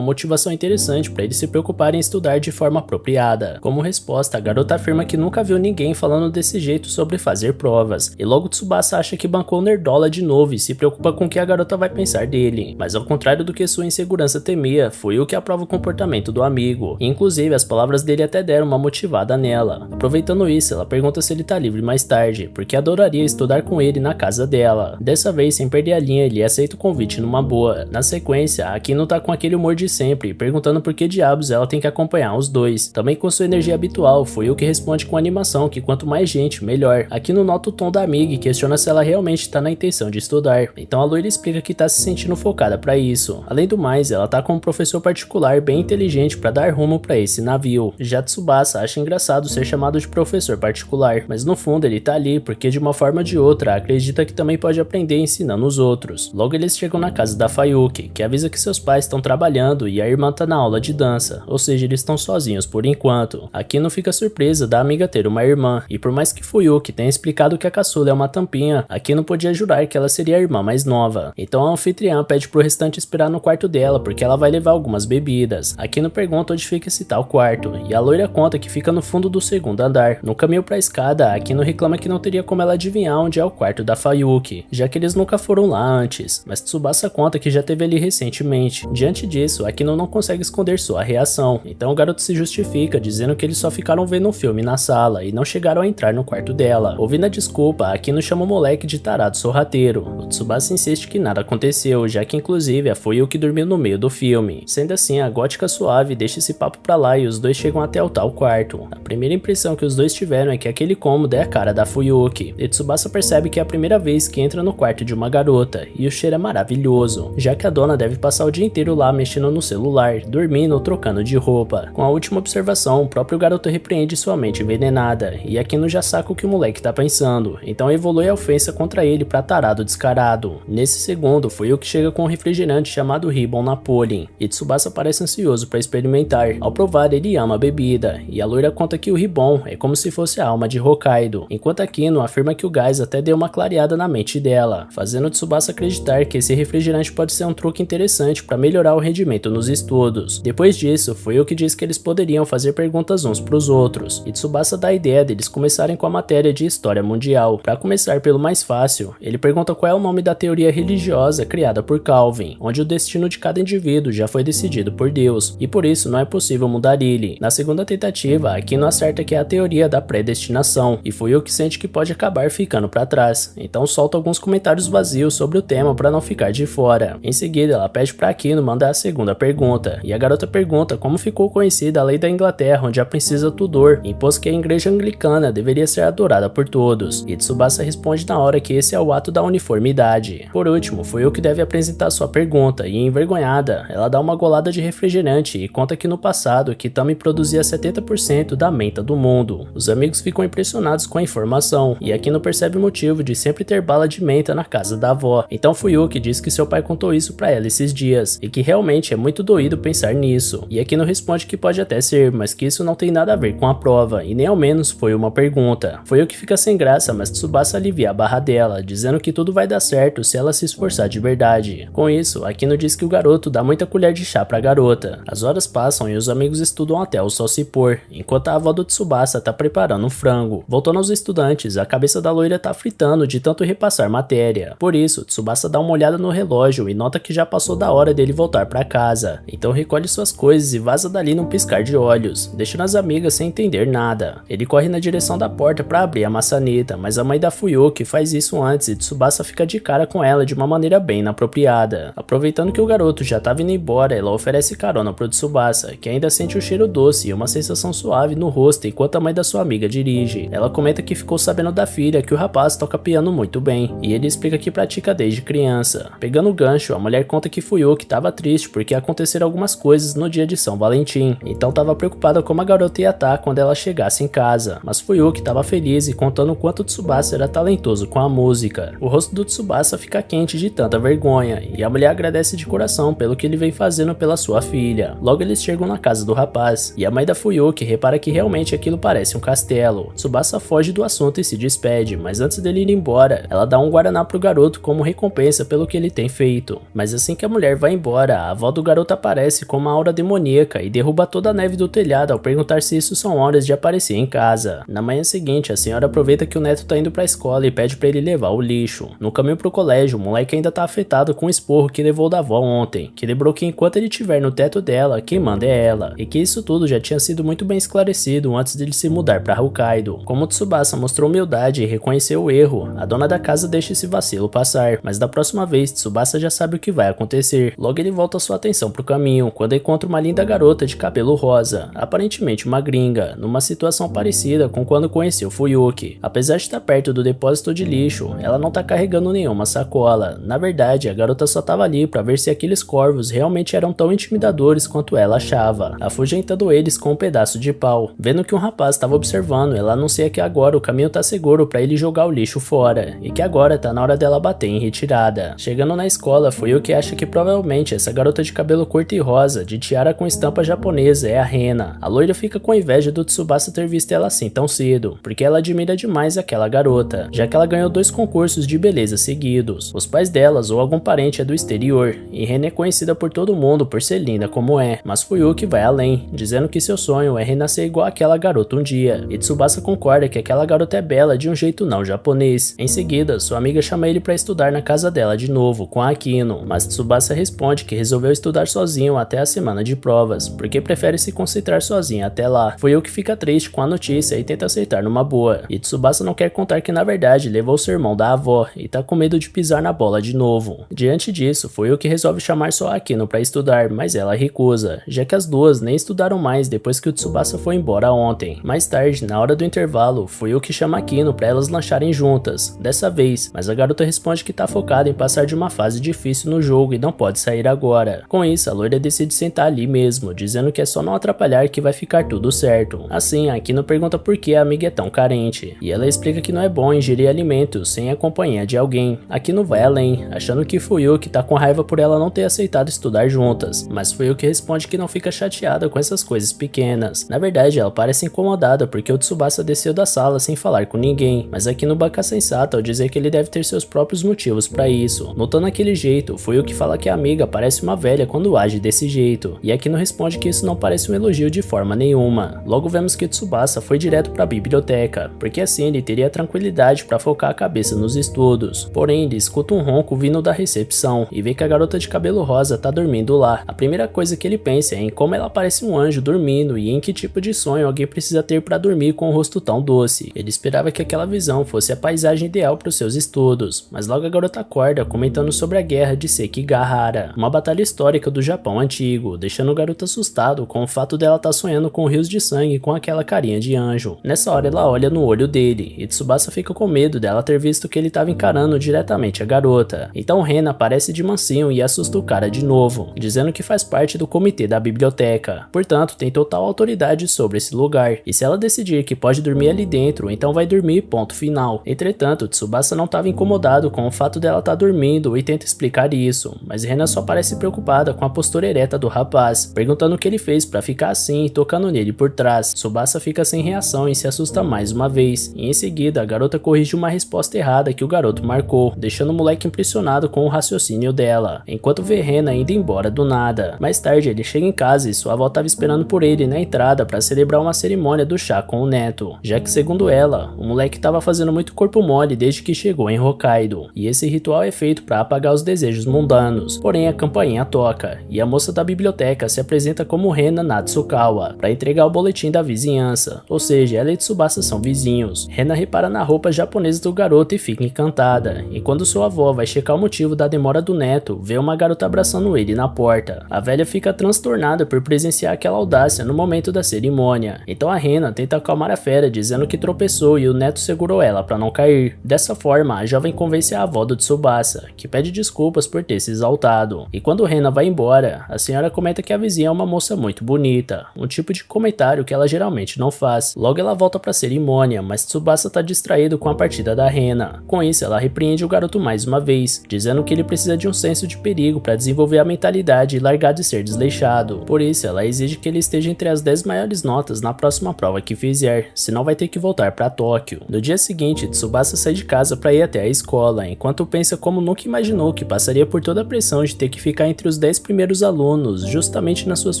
motivação interessante para ele se preocupar em estudar de forma apropriada. Como resposta, a garota afirma que nunca viu ninguém falando desse jeito sobre fazer provas, e logo Tsubasa acha que bancou nerdola de novo e se preocupa com o que a garota vai pensar dele. Mas ao contrário do que sua insegurança temia, foi o que aprova o comportamento do amigo, e inclusive as palavras dele até deram uma motivada nela. Aproveitando isso, ela pergunta se ele tá livre mais tarde, porque adoraria estudar com ele na casa dela. Dessa vez, sem perder a linha, ele aceita o convite numa boa. Na sequência, a Akino tá com aquele humor de sempre, perguntando por que diabos ela tem que acompanhar os dois. Também com sua energia habitual, foi o que responde com animação que quanto mais gente, melhor. Akino nota o tom da amiga e questiona se ela realmente tá na intenção de estudar. Então a loira explica que tá se sentindo focada pra isso. Além do mais, ela tá com um professor particular bem inteligente pra dar rumo pra esse navio. Já Tsubasa acha engraçado ser chamado de professor particular, mas no fundo ele tá ali porque de uma forma ou de outra acredita que também pode aprender ensinando os outros. Logo eles chegam na casa da Fayuki, que avisa que seus pais estão trabalhando e a irmã tá na aula de dança, ou seja, eles estão sozinhos por enquanto. Akino fica surpresa da amiga ter uma irmã, e por mais que Fuyuki tenha explicado que a caçula é uma tampinha, Akino podia jurar que ela seria a irmã mais nova. Então a anfitriã pede pro restante esperar no quarto dela porque ela vai levar algumas bebidas. Akino pergunta onde fica esse tal quarto, e a loira conta que fica no fundo do segundo andar. No caminho pra escada, Akino reclama que não teria como ela adivinhar onde é o quarto da Fayuki, já que eles nunca foram lá antes, mas Tsubasa conta que já teve ali recentemente. Diante disso, Akino não consegue esconder sua reação, então o garoto se justifica, dizendo que eles só ficaram vendo um filme na sala e não chegaram a entrar no quarto dela. Ouvindo a desculpa, Akino chama o moleque de tarado sorrateiro. O Tsubasa insiste que nada aconteceu, já que inclusive foi o que dormiu no meio do filme. Sendo assim, a gótica suave deixa esse papo pra lá e os dois chegam até o tal quarto. A primeira impressão que os dois tiveram é que aquele cômodo é a cara da Fuyuki, e Tsubasa percebe que é a primeira vez que entra no quarto de uma garota, e o cheiro é maravilhoso, já que a dona deve passar o dia inteiro lá mexendo no celular, dormindo ou trocando de roupa. Com a última observação, o próprio garoto repreende sua mente envenenada, e Akino já saca o que o moleque tá pensando, então evolui a ofensa contra ele pra tarado descarado. Nesse segundo, foi o que chega com um refrigerante chamado Ribbon Napoleon, e Tsubasa parece ansioso pra experimentar. Ao provar, ele ama a bebida, e a loira conta que o Ribbon é como se fosse a alma de Hokkaido, enquanto Akino afirma que o gás até deu uma clareada na mente dela, fazendo Tsubasa acreditar que esse refrigerante pode ser um truque interessante para melhorar o rendimento nos estudos. Depois disso, foi o que diz que eles poderiam fazer perguntas uns pros outros, e Tsubasa dá a ideia deles começarem com a matéria de História Mundial. Para começar pelo mais fácil, ele pergunta qual é o nome da teoria religiosa criada por Calvin, onde o destino de cada indivíduo já foi decidido por Deus, e por isso não é possível mudar ele. Na segunda tentativa, Akino acerta que é a teoria da predestinação, e foi o que sente que pode acabar ficando para trás, então solta alguns comentários vazios sobre o tema para não ficar de fora. Em seguida, ela pede para Akino mandar a segunda pergunta, e a garota pergunta como ficou conhecida a lei da Inglaterra onde a princesa Tudor impôs que a igreja anglicana deveria ser adorada por todos, e Tsubasa responde na hora que esse é o ato da uniformidade. Por último, foi o que deve apresentar sua pergunta, e envergonhada, ela dá uma golada de refrigerante e conta que no passado Kitami produzia 70% da menta do mundo. Os amigos ficam impressionados com a informação, e Akino percebe o motivo de sempre ter bala de menta na casa da avó. Então Fuyuki diz que seu pai contou isso pra ela esses dias, e que realmente é muito doído pensar nisso. E Akino responde que pode até ser, mas que isso não tem nada a ver com a prova, e nem ao menos foi uma pergunta. Fuyuki fica sem graça, mas Tsubasa alivia a barra dela, dizendo que tudo vai dar certo se ela se esforçar de verdade. Com isso, Akino diz que o garoto dá muita colher de chá pra garota. As horas passam e os amigos estudam até o sol se pôr, enquanto a avó do Tsubasa tá preparando um frango. Voltando aos estudantes, a cabeça da loira tá fritando de tanto repassar matéria. Por isso, Tsubasa dá uma olhada no relógio e nota que que já passou da hora dele voltar para casa. Então recolhe suas coisas e vaza dali num piscar de olhos, deixando as amigas sem entender nada. Ele corre na direção da porta para abrir a maçaneta, mas a mãe da Fuyuki faz isso antes e Tsubasa fica de cara com ela de uma maneira bem inapropriada. Aproveitando que o garoto já estava indo embora, ela oferece carona pro Tsubasa, que ainda sente o cheiro doce e uma sensação suave no rosto enquanto a mãe da sua amiga dirige. Ela comenta que ficou sabendo da filha que o rapaz toca piano muito bem, e ele explica que pratica desde criança. Pegando o gancho, a mulher conta que Fuyuki estava triste porque aconteceram algumas coisas no dia de São Valentim, então estava preocupada como a garota ia estar quando ela chegasse em casa. Mas Fuyuki estava feliz e contando o quanto Tsubasa era talentoso com a música. O rosto do Tsubasa fica quente de tanta vergonha, e a mulher agradece de coração pelo que ele vem fazendo pela sua filha. Logo eles chegam na casa do rapaz, e a mãe da Fuyuki repara que realmente aquilo parece um castelo. Tsubasa foge do assunto e se despede, mas antes dele ir embora, ela dá um guaraná pro garoto como recompensa pelo que ele tem feito. Mas assim que a mulher vai embora, a avó do garoto aparece com uma aura demoníaca e derruba toda a neve do telhado ao perguntar se isso são horas de aparecer em casa. Na manhã seguinte, a senhora aproveita que o neto tá indo pra escola e pede pra ele levar o lixo. No caminho pro colégio, o moleque ainda tá afetado com o esporro que levou da avó ontem, que lembrou que enquanto ele estiver no teto dela, quem manda é ela, e que isso tudo já tinha sido muito bem esclarecido antes dele se mudar pra Hokkaido. Como Tsubasa mostrou humildade e reconheceu o erro, a dona da casa deixa esse vacilo passar, mas da próxima vez Tsubasa já sabe o que vai acontecer. Logo ele volta sua atenção pro caminho, quando encontra uma linda garota de cabelo rosa, aparentemente uma gringa, numa situação parecida com quando conheceu Fuyuki. Apesar de estar perto do depósito de lixo, ela não tá carregando nenhuma sacola. Na verdade, a garota só tava ali pra ver se aqueles corvos realmente eram tão intimidadores quanto ela achava, afugentando eles com um pedaço de pau. Vendo que um rapaz estava observando, ela anuncia que agora o caminho tá seguro pra ele jogar o lixo fora, e que agora tá na hora dela bater em retirada. Chegando na escola, Fuyuki acha que provavelmente essa garota de cabelo curto e rosa, de tiara com estampa japonesa, é a Rena. A loira fica com inveja do Tsubasa ter visto ela assim tão cedo, porque ela admira demais aquela garota, já que ela ganhou 2 concursos de beleza seguidos. Os pais delas ou algum parente é do exterior, e Rena é conhecida por todo mundo por ser linda como é, mas Fuyuki vai além, dizendo que seu sonho é renascer igual aquela garota um dia, e Tsubasa concorda que aquela garota é bela de um jeito não japonês. Em seguida, sua amiga chama ele para estudar na casa dela de novo, com a Akino, mas Tsubasa responde que resolveu estudar sozinho até a semana de provas, porque prefere se concentrar sozinho até lá. Fuyuki fica triste com a notícia e tenta aceitar numa boa, e Tsubasa não quer contar que na verdade levou o sermão da avó e tá com medo de pisar na bola de novo. Diante disso, Fuyuki resolve chamar só a Akino para estudar, mas ela recusa, já que as duas nem estudaram mais depois que o Tsubasa foi embora ontem. Mais tarde, na hora do intervalo, Fuyuki chama Akino para elas lancharem juntas, dessa vez, mas a garota responde que tá focada em passar de uma fase difícil no jogo e não pode sair agora. Com isso, a loira decide sentar ali mesmo, dizendo que é só não atrapalhar que vai ficar tudo certo. Assim, a Akino pergunta por que a amiga é tão carente, e ela explica que não é bom ingerir alimentos sem a companhia de alguém. Akino vai além, achando que Fuyuki tá com raiva por ela não ter aceitado estudar juntas, mas Fuyuki responde que não fica chateada com essas coisas pequenas. Na verdade, ela parece incomodada porque o Tsubasa desceu da sala sem falar com ninguém, mas Akino banca sensata ao dizer que ele deve ter seus próprios motivos pra isso. Notando aquele jeito, Fuyuki fala que a amiga parece uma velha quando age desse jeito, e Akino responde que isso não parece um elogio de forma nenhuma. Logo vemos que Tsubasa foi direto pra biblioteca, porque assim ele teria tranquilidade pra focar a cabeça nos estudos. Porém, ele escuta um ronco vindo da recepção e vê que a garota de cabelo rosa tá dormindo lá. A primeira coisa que ele pensa é em como ela parece um anjo dormindo e em que tipo de sonho alguém precisa ter pra dormir com um rosto tão doce. Ele esperava que aquela visão fosse a paisagem ideal para os seus estudos, mas logo a garota acorda comentando sobre a guerra de Sekigahara, uma batalha histórica do Japão antigo, deixando o garoto assustado com o fato dela estar sonhando com rios de sangue com aquela carinha de anjo. Nessa hora ela olha no olho dele, e Tsubasa fica com medo dela ter visto que ele estava encarando diretamente a garota. Então Rena aparece de mansinho e assusta o cara de novo, dizendo que faz parte do comitê da biblioteca, portanto tem total autoridade sobre esse lugar, e se ela decidir que pode dormir ali dentro, então vai dormir, ponto final. Entretanto, Tsubasa não estava incomodado com o fato dela estar dormindo e tenta explicar isso, mas Rena só parece preocupada com a postura ereta do rapaz, perguntando o que ele fez para ficar assim e tocando nele por trás. Tsubasa fica sem reação e se assusta mais uma vez, e em seguida a garota corrige uma resposta errada que o garoto marcou, deixando o moleque impressionado com o raciocínio dela, enquanto vê Rena indo embora do nada. Mais tarde ele chega em casa e sua avó estava esperando por ele na entrada para celebrar uma cerimônia do chá com o neto, já que segundo ela, o moleque estava fazendo muito corpo mole desde que chegou em Hokkaido, e esse ritual é feito para apagar os desejos mundanos. Porém, a campainha toca, e a moça da biblioteca se apresenta como Rena Natsukawa, para entregar o boletim da vizinhança, ou seja, ela e Tsubasa são vizinhos. Rena repara na roupa japonesa do garoto e fica encantada, e quando sua avó vai checar o motivo da demora do neto, vê uma garota abraçando ele na porta. A velha fica transtornada por presenciar aquela audácia no momento da cerimônia, então a Rena tenta acalmar a fera dizendo que tropeçou e o neto segurou ela para não cair. Dessa forma, a jovem convence a avó do Tsubasa, que pede desculpas por ter se exaltado. E quando Rena vai embora, a senhora comenta que a vizinha é uma moça muito bonita, um tipo de comentário que ela geralmente não faz. Logo ela volta para a cerimônia, mas Tsubasa está distraído com a partida da Rena. Com isso, ela repreende o garoto mais uma vez, dizendo que ele precisa de um senso de perigo para desenvolver a mentalidade e largar de ser desleixado. Por isso, ela exige que ele esteja entre as 10 maiores notas na próxima prova que fizer, senão vai ter que voltar para Tóquio. No dia seguinte, Tsubasa sai de casa para ir até a escola, enquanto pensa como nunca imaginou que passaria por toda a pressão de ter que ficar entre os 10 primeiros alunos, justamente nas suas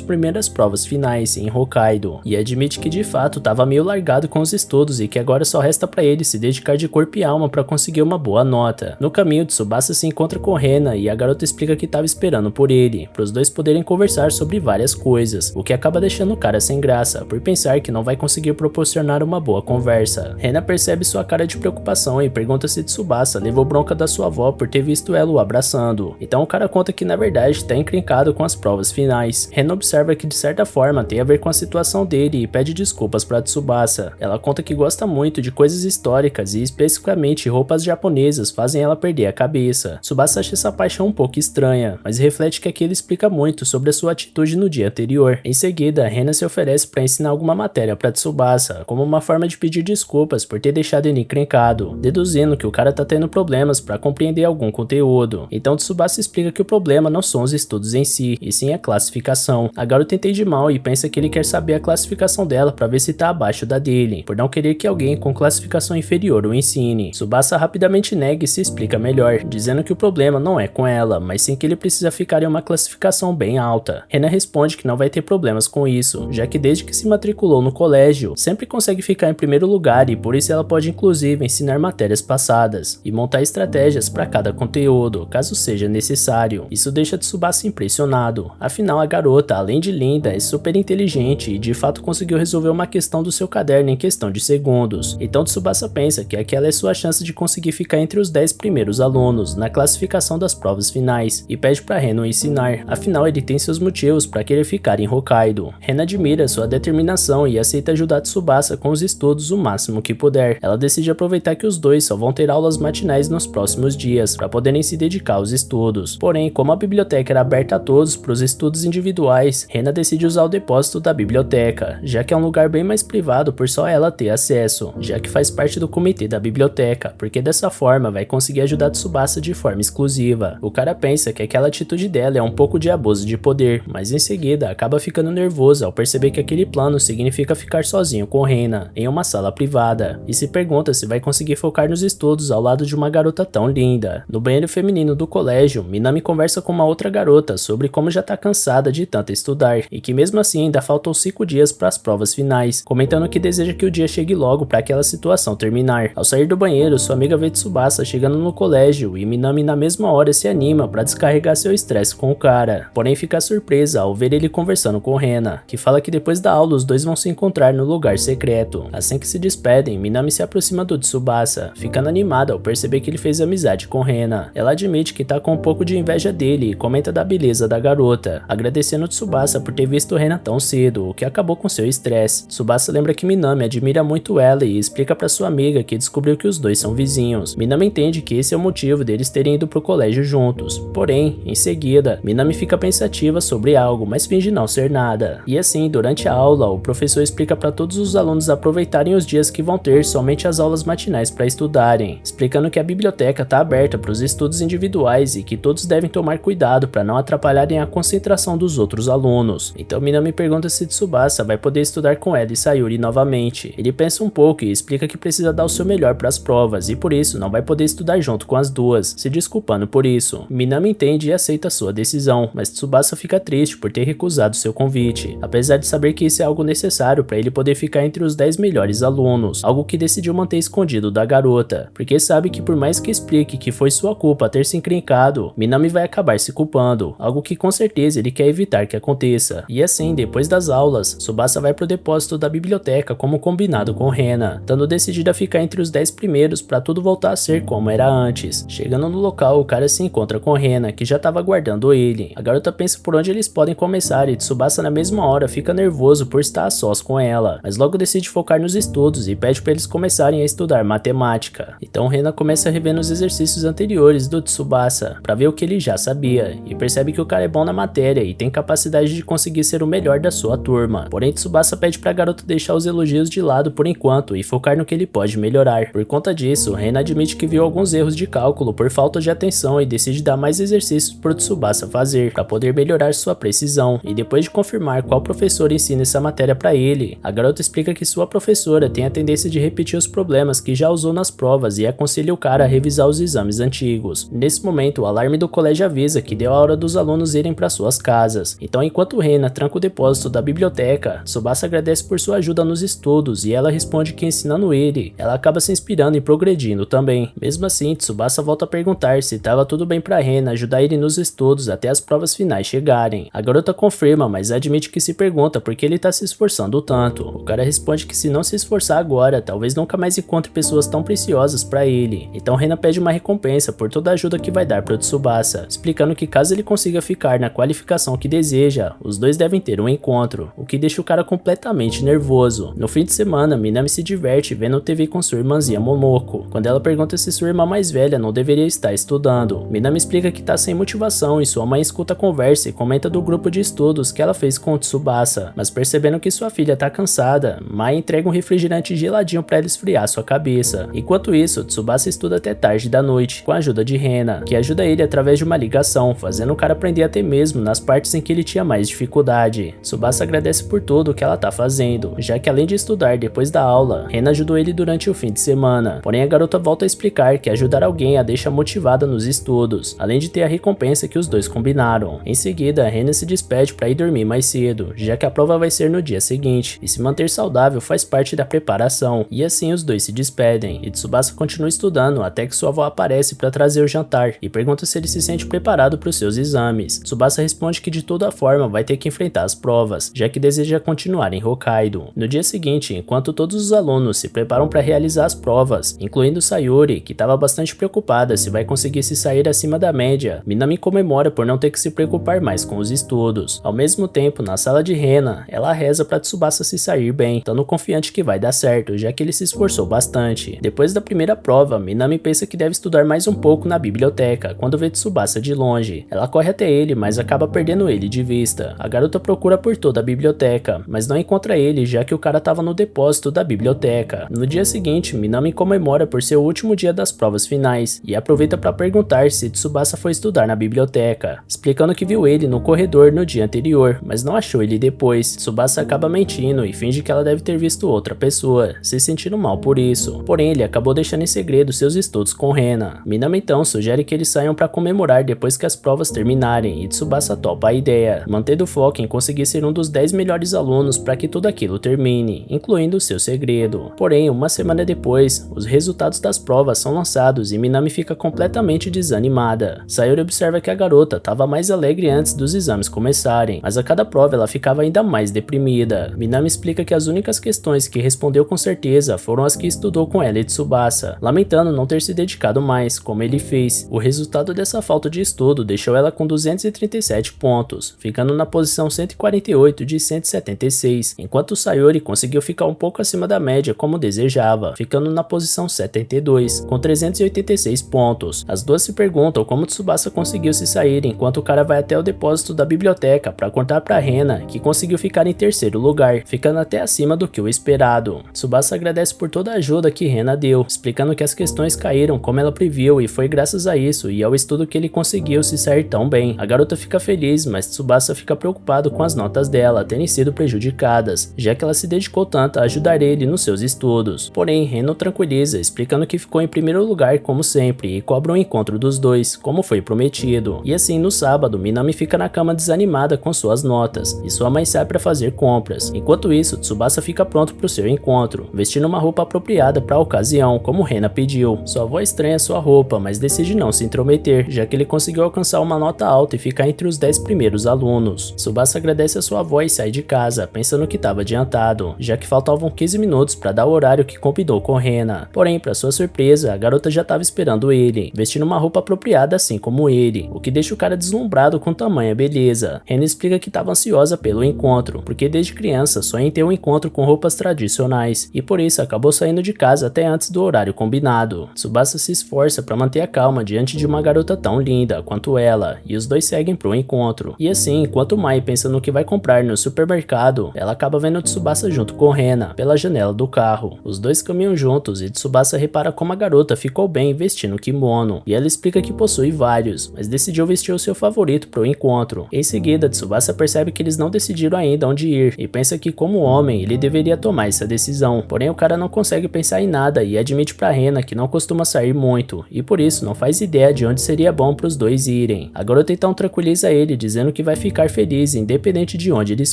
primeiras provas finais em Hokkaido, e admite que de fato estava meio largado com os estudos e que agora só resta para ele se dedicar de corpo e alma para conseguir uma boa nota. No caminho, Tsubasa se encontra com Rena e a garota explica que estava esperando por ele, para os dois poderem conversar sobre várias coisas, o que acaba deixando o cara sem graça, por pensar que não vai conseguir proporcionar uma boa conversa. Rena percebe sua cara de preocupação e pergunta se Tsubasa levou bronca da sua avó por ter visto ela o abraçando. Então o cara conta que na verdade está encrencado com as provas finais. Rena observa que de certa forma tem a ver com a situação dele e pede desculpas para Tsubasa. Ela conta que gosta muito de coisas históricas e especificamente roupas japonesas fazem ela perder a cabeça. Tsubasa acha essa paixão um pouco estranha, mas reflete que aquilo explica muito sobre a sua atitude no dia anterior. Em seguida, Rena se oferece para ensinar alguma matéria para Tsubasa, como uma forma de pedir desculpas por ter deixado ele encrencado, deduzindo que o cara tá tendo problemas para compreender algum conteúdo. Então Tsubasa explica que o problema não são os estudos em si, e sim a classificação. A garota entende mal e pensa que ele quer saber a classificação dela para ver se tá abaixo da dele, por não querer que alguém com classificação inferior o ensine. Tsubasa rapidamente nega e se explica melhor, dizendo que o problema não é com ela, mas sim que ele precisa ficar em uma classificação bem alta. Rena responde que não vai ter problemas com isso, já que desde que se matriculou no colégio, sempre consegue ficar em primeiro lugar e por isso ela pode inclusive ensinar matérias passadas e montar estratégias para cada conteúdo, caso seja necessário. Isso deixa Tsubasa impressionado, afinal a garota, além de linda, é super inteligente e de fato conseguiu resolver uma questão do seu caderno em questão de segundos. Então Tsubasa pensa que aquela é sua chance de conseguir ficar entre os 10 primeiros alunos na classificação das provas finais e pede para Rena o ensinar, afinal ele tem seus motivos para querer ficar em Hokkaido. Rena admira sua determinação e aceita ajudar Tsubasa com os estudos o máximo que puder. Ela decide aproveitar que os dois só vão ter aulas matinais nos próximos dias para poderem se dedicar aos estudos. Porém, como a biblioteca era aberta a todos para os estudos individuais, Rena decide usar o depósito da biblioteca, já que é um lugar bem mais privado por só ela ter acesso, já que faz parte do comitê da biblioteca, porque dessa forma vai conseguir ajudar Tsubasa de forma exclusiva. O cara pensa que aquela atitude dela é um pouco de abuso de poder, mas em seguida acaba ficando nervoso ao perceber que aquele plano significa ficar sozinho com Rena em uma sala privada, e se pergunta se vai conseguir focar nos estudos ao lado de uma garota tão linda. No banheiro feminino do colégio, Minami conversa com uma outra garota sobre como já tá cansada de tanto estudar e que mesmo assim ainda faltam 5 dias para as provas finais, comentando que deseja que o dia chegue logo para aquela situação terminar. Ao sair do banheiro, sua amiga vê Tsubasa chegando no colégio e Minami na mesma hora se anima para descarregar seu estresse com o cara, porém fica surpresa ao ver ele conversando com Rena, que fala que depois da aula os dois vão se encontrar no lugar secreto. Assim que se despedem, Minami se aproxima do Tsubasa, ficando animada ao perceber que ele fez amizade com Rena. Ela admite que tá com um pouco de inveja dele e comenta da beleza da garota, agradecendo Tsubasa por ter visto Rena tão cedo, o que acabou com seu estresse. Tsubasa lembra que Minami admira muito ela e explica para sua amiga que descobriu que os dois são vizinhos. Minami entende que esse é o motivo deles terem ido pro colégio juntos. Porém, em seguida, Minami fica pensativa sobre algo, mas finge não ser nada. E assim, durante a aula, o professor explica para todos os alunos aproveitarem os dias que vão ter somente as aulas matinais para estudarem, explicando que a biblioteca está aberta para os estudos individuais e que todos devem tomar cuidado para não atrapalharem a concentração dos outros alunos. Então Minami pergunta se Tsubasa vai poder estudar com ela e Sayuri novamente. Ele pensa um pouco e explica que precisa dar o seu melhor para as provas e por isso não vai poder estudar junto com as duas, se desculpando por isso. Minami entende e aceita sua decisão, mas Tsubasa fica triste por ter recusado seu convite, apesar de saber que isso é algo necessário para ele poder ficar entre os 10 melhores alunos, algo que decidiu manter escondido da garota, porque sabe que por mais que explique que foi sua culpa ter se encrencado errado, Minami vai acabar se culpando, algo que com certeza ele quer evitar que aconteça. E assim, depois das aulas, Tsubasa vai pro depósito da biblioteca como combinado com Rena, estando decidido a ficar entre os 10 primeiros para tudo voltar a ser como era antes. Chegando no local, o cara se encontra com Rena, que já estava aguardando ele. A garota pensa por onde eles podem começar e Tsubasa na mesma hora fica nervoso por estar a sós com ela, mas logo decide focar nos estudos e pede para eles começarem a estudar matemática. Então Rena começa a rever nos exercícios anteriores do Tsubasa para ver o que ele já sabia e percebe que o cara é bom na matéria e tem capacidade de conseguir ser o melhor da sua turma. Porém Tsubasa pede para a garota deixar os elogios de lado por enquanto e focar no que ele pode melhorar. Por conta disso, Rena admite que viu alguns erros de cálculo por falta de atenção e decide dar mais exercícios para o Tsubasa fazer para poder melhorar sua precisão. E depois de confirmar qual professor ensina essa matéria para ele, a garota explica que sua professora tem a tendência de repetir os problemas que já usou nas provas e aconselha o cara a revisar os exames antigos. Nesse momento, o alarme do colégio avisa que deu a hora dos alunos irem para suas casas. Então, enquanto Rena tranca o depósito da biblioteca, Tsubasa agradece por sua ajuda nos estudos e ela responde que ensinando ele, ela acaba se inspirando e progredindo também. Mesmo assim, Tsubasa volta a perguntar se estava tudo bem para Rena ajudar ele nos estudos até as provas finais chegarem. A garota confirma, mas admite que se pergunta por que ele tá se esforçando tanto. O cara responde que se não se esforçar agora, talvez nunca mais encontre pessoas tão preciosas para ele. Então Rena pede uma recompensa por toda a ajuda que vai dar pro Tsubasa, explicando que caso ele consiga ficar na qualificação que deseja, os dois devem ter um encontro, o que deixa o cara completamente nervoso. No fim de semana, Minami se diverte vendo TV com sua irmãzinha Momoko. Quando ela pergunta se sua irmã mais velha não deveria estar estudando, Minami explica que tá sem motivação e sua mãe escuta a conversa e comenta do grupo de estudos que ela fez com o Tsubasa, mas percebendo que sua filha tá cansada, Mai entrega um refrigerante geladinho para ela esfriar sua cabeça. Enquanto isso, Tsubasa estuda até tarde da noite, com a ajuda de Rena, que ajuda ele através de uma ligação, fazendo o cara aprender até mesmo nas partes em que ele tinha mais dificuldade. Tsubasa agradece por tudo o que ela tá fazendo, já que além de estudar depois da aula, Rena ajudou ele durante o fim de semana. Porém a garota volta a explicar que ajudar alguém a deixa motivada nos estudos, além de ter a recompensa que os dois combinaram. Em seguida, Rena se despede para ir dormir mais cedo, já que a prova vai ser no dia seguinte, e se manter saudável faz parte da preparação, e assim os dois se despedem, e Tsubasa continua estudando até que sua avó aparece para trazer o jantar, e pergunta se ele se sente preparado para os seus exames. Tsubasa responde que de toda forma vai ter que enfrentar as provas, já que deseja continuar em Hokkaido. No dia seguinte, enquanto todos os alunos se preparam para realizar as provas, incluindo Sayuri, que estava bastante preocupada se vai conseguir se sair acima da média, Minami comemora por não ter que se preocupar mais com os estudos. Ao mesmo tempo, na sala de Rena, ela reza para Tsubasa se sair bem, estando confiante que vai dar certo, já que ele se esforçou bastante. Depois da primeira prova, Minami pensa que deve estudar mais um pouco na biblioteca, quando vê Tsubasa de longe. Ela corre até ele, mas acaba perdendo ele de vista. A garota procura por toda a biblioteca, mas não encontra ele, já que o cara estava no depósito da biblioteca. No dia seguinte, Minami comemora por ser o último dia das provas finais, e aproveita para perguntar se Tsubasa foi estudar na biblioteca, explicando que viu ele no corredor no dia anterior, mas não achou ele depois. Tsubasa acaba mentindo e finge que ela deve ter visto outra pessoa, se sentindo mal por isso. Porém, ele acabou deixando em segredo seus estudos com Rena. Minami então sugere que eles saiam para comemorar depois que as provas terminarem, e Tsubasa topa a ideia, mantendo o foco em conseguir ser um dos 10 melhores alunos para que tudo aquilo termine, incluindo o seu segredo. Porém, uma semana depois, os resultados das provas são lançados e Minami fica completamente desanimada. Sayuri observa que a garota estava mais alegre antes dos exames começarem, mas a cada prova ela ficava ainda mais deprimida. Minami explica que as únicas questões que respondeu com certeza foram as que estudou com ela e Tsubasa, lamentando não ter se dedicado mais, como ele fez. O resultado dessa falta de estudo deixou ela com 237 pontos, ficando na posição 148 de 176, enquanto Sayuri conseguiu ficar um pouco acima da média como desejava, ficando na posição 72, com 386 pontos. As duas se perguntam como Tsubasa conseguiu se sair enquanto o cara vai até o depósito da biblioteca para contar para Rena que conseguiu ficar em terceiro lugar, ficando até acima do que o esperado. Tsubasa agradece por toda a ajuda que Rena deu, explicando que as questões caíram como ela previu e foi graças a isso e ao estudo que ele conseguiu se sair tão bem. A garota fica feliz, mas Tsubasa fica preocupado com as notas dela terem sido prejudicadas, já que ela se dedicou tanto a ajudar ele nos seus estudos. Porém, Rena o tranquiliza, explicando que ficou em primeiro lugar como sempre e cobra um encontro dos dois, como foi prometido. E assim, no sábado, Minami fica na cama desanimada com suas notas, e sua mãe sai para fazer compras. Enquanto isso, Tsubasa fica pronto para o seu encontro, vestindo uma roupa apropriada para a ocasião, como Rena pediu. Sua avó estranha sua roupa, mas decide não se intrometer ter, já que ele conseguiu alcançar uma nota alta e ficar entre os 10 primeiros alunos. Tsubasa agradece a sua avó e sai de casa, pensando que estava adiantado, já que faltavam 15 minutos para dar o horário que combinou com Rena. Porém, para sua surpresa, a garota já estava esperando ele, vestindo uma roupa apropriada assim como ele, o que deixa o cara deslumbrado com tamanha beleza. Rena explica que estava ansiosa pelo encontro, porque desde criança sonha em ter um encontro com roupas tradicionais, e por isso acabou saindo de casa até antes do horário combinado. Tsubasa se esforça para manter a calma diante de uma garota tão linda quanto ela, e os dois seguem pro encontro. E assim, enquanto Mai pensa no que vai comprar no supermercado, ela acaba vendo Tsubasa junto com Rena pela janela do carro. Os dois caminham juntos e Tsubasa repara como a garota ficou bem vestindo kimono, e ela explica que possui vários, mas decidiu vestir o seu favorito pro encontro. Em seguida, Tsubasa percebe que eles não decidiram ainda onde ir, e pensa que como homem, ele deveria tomar essa decisão. Porém, o cara não consegue pensar em nada e admite pra Rena que não costuma sair muito, e por isso não faz ideia de onde seria bom pros dois irem. A garota então tranquiliza ele, dizendo que vai ficar feliz independente de onde eles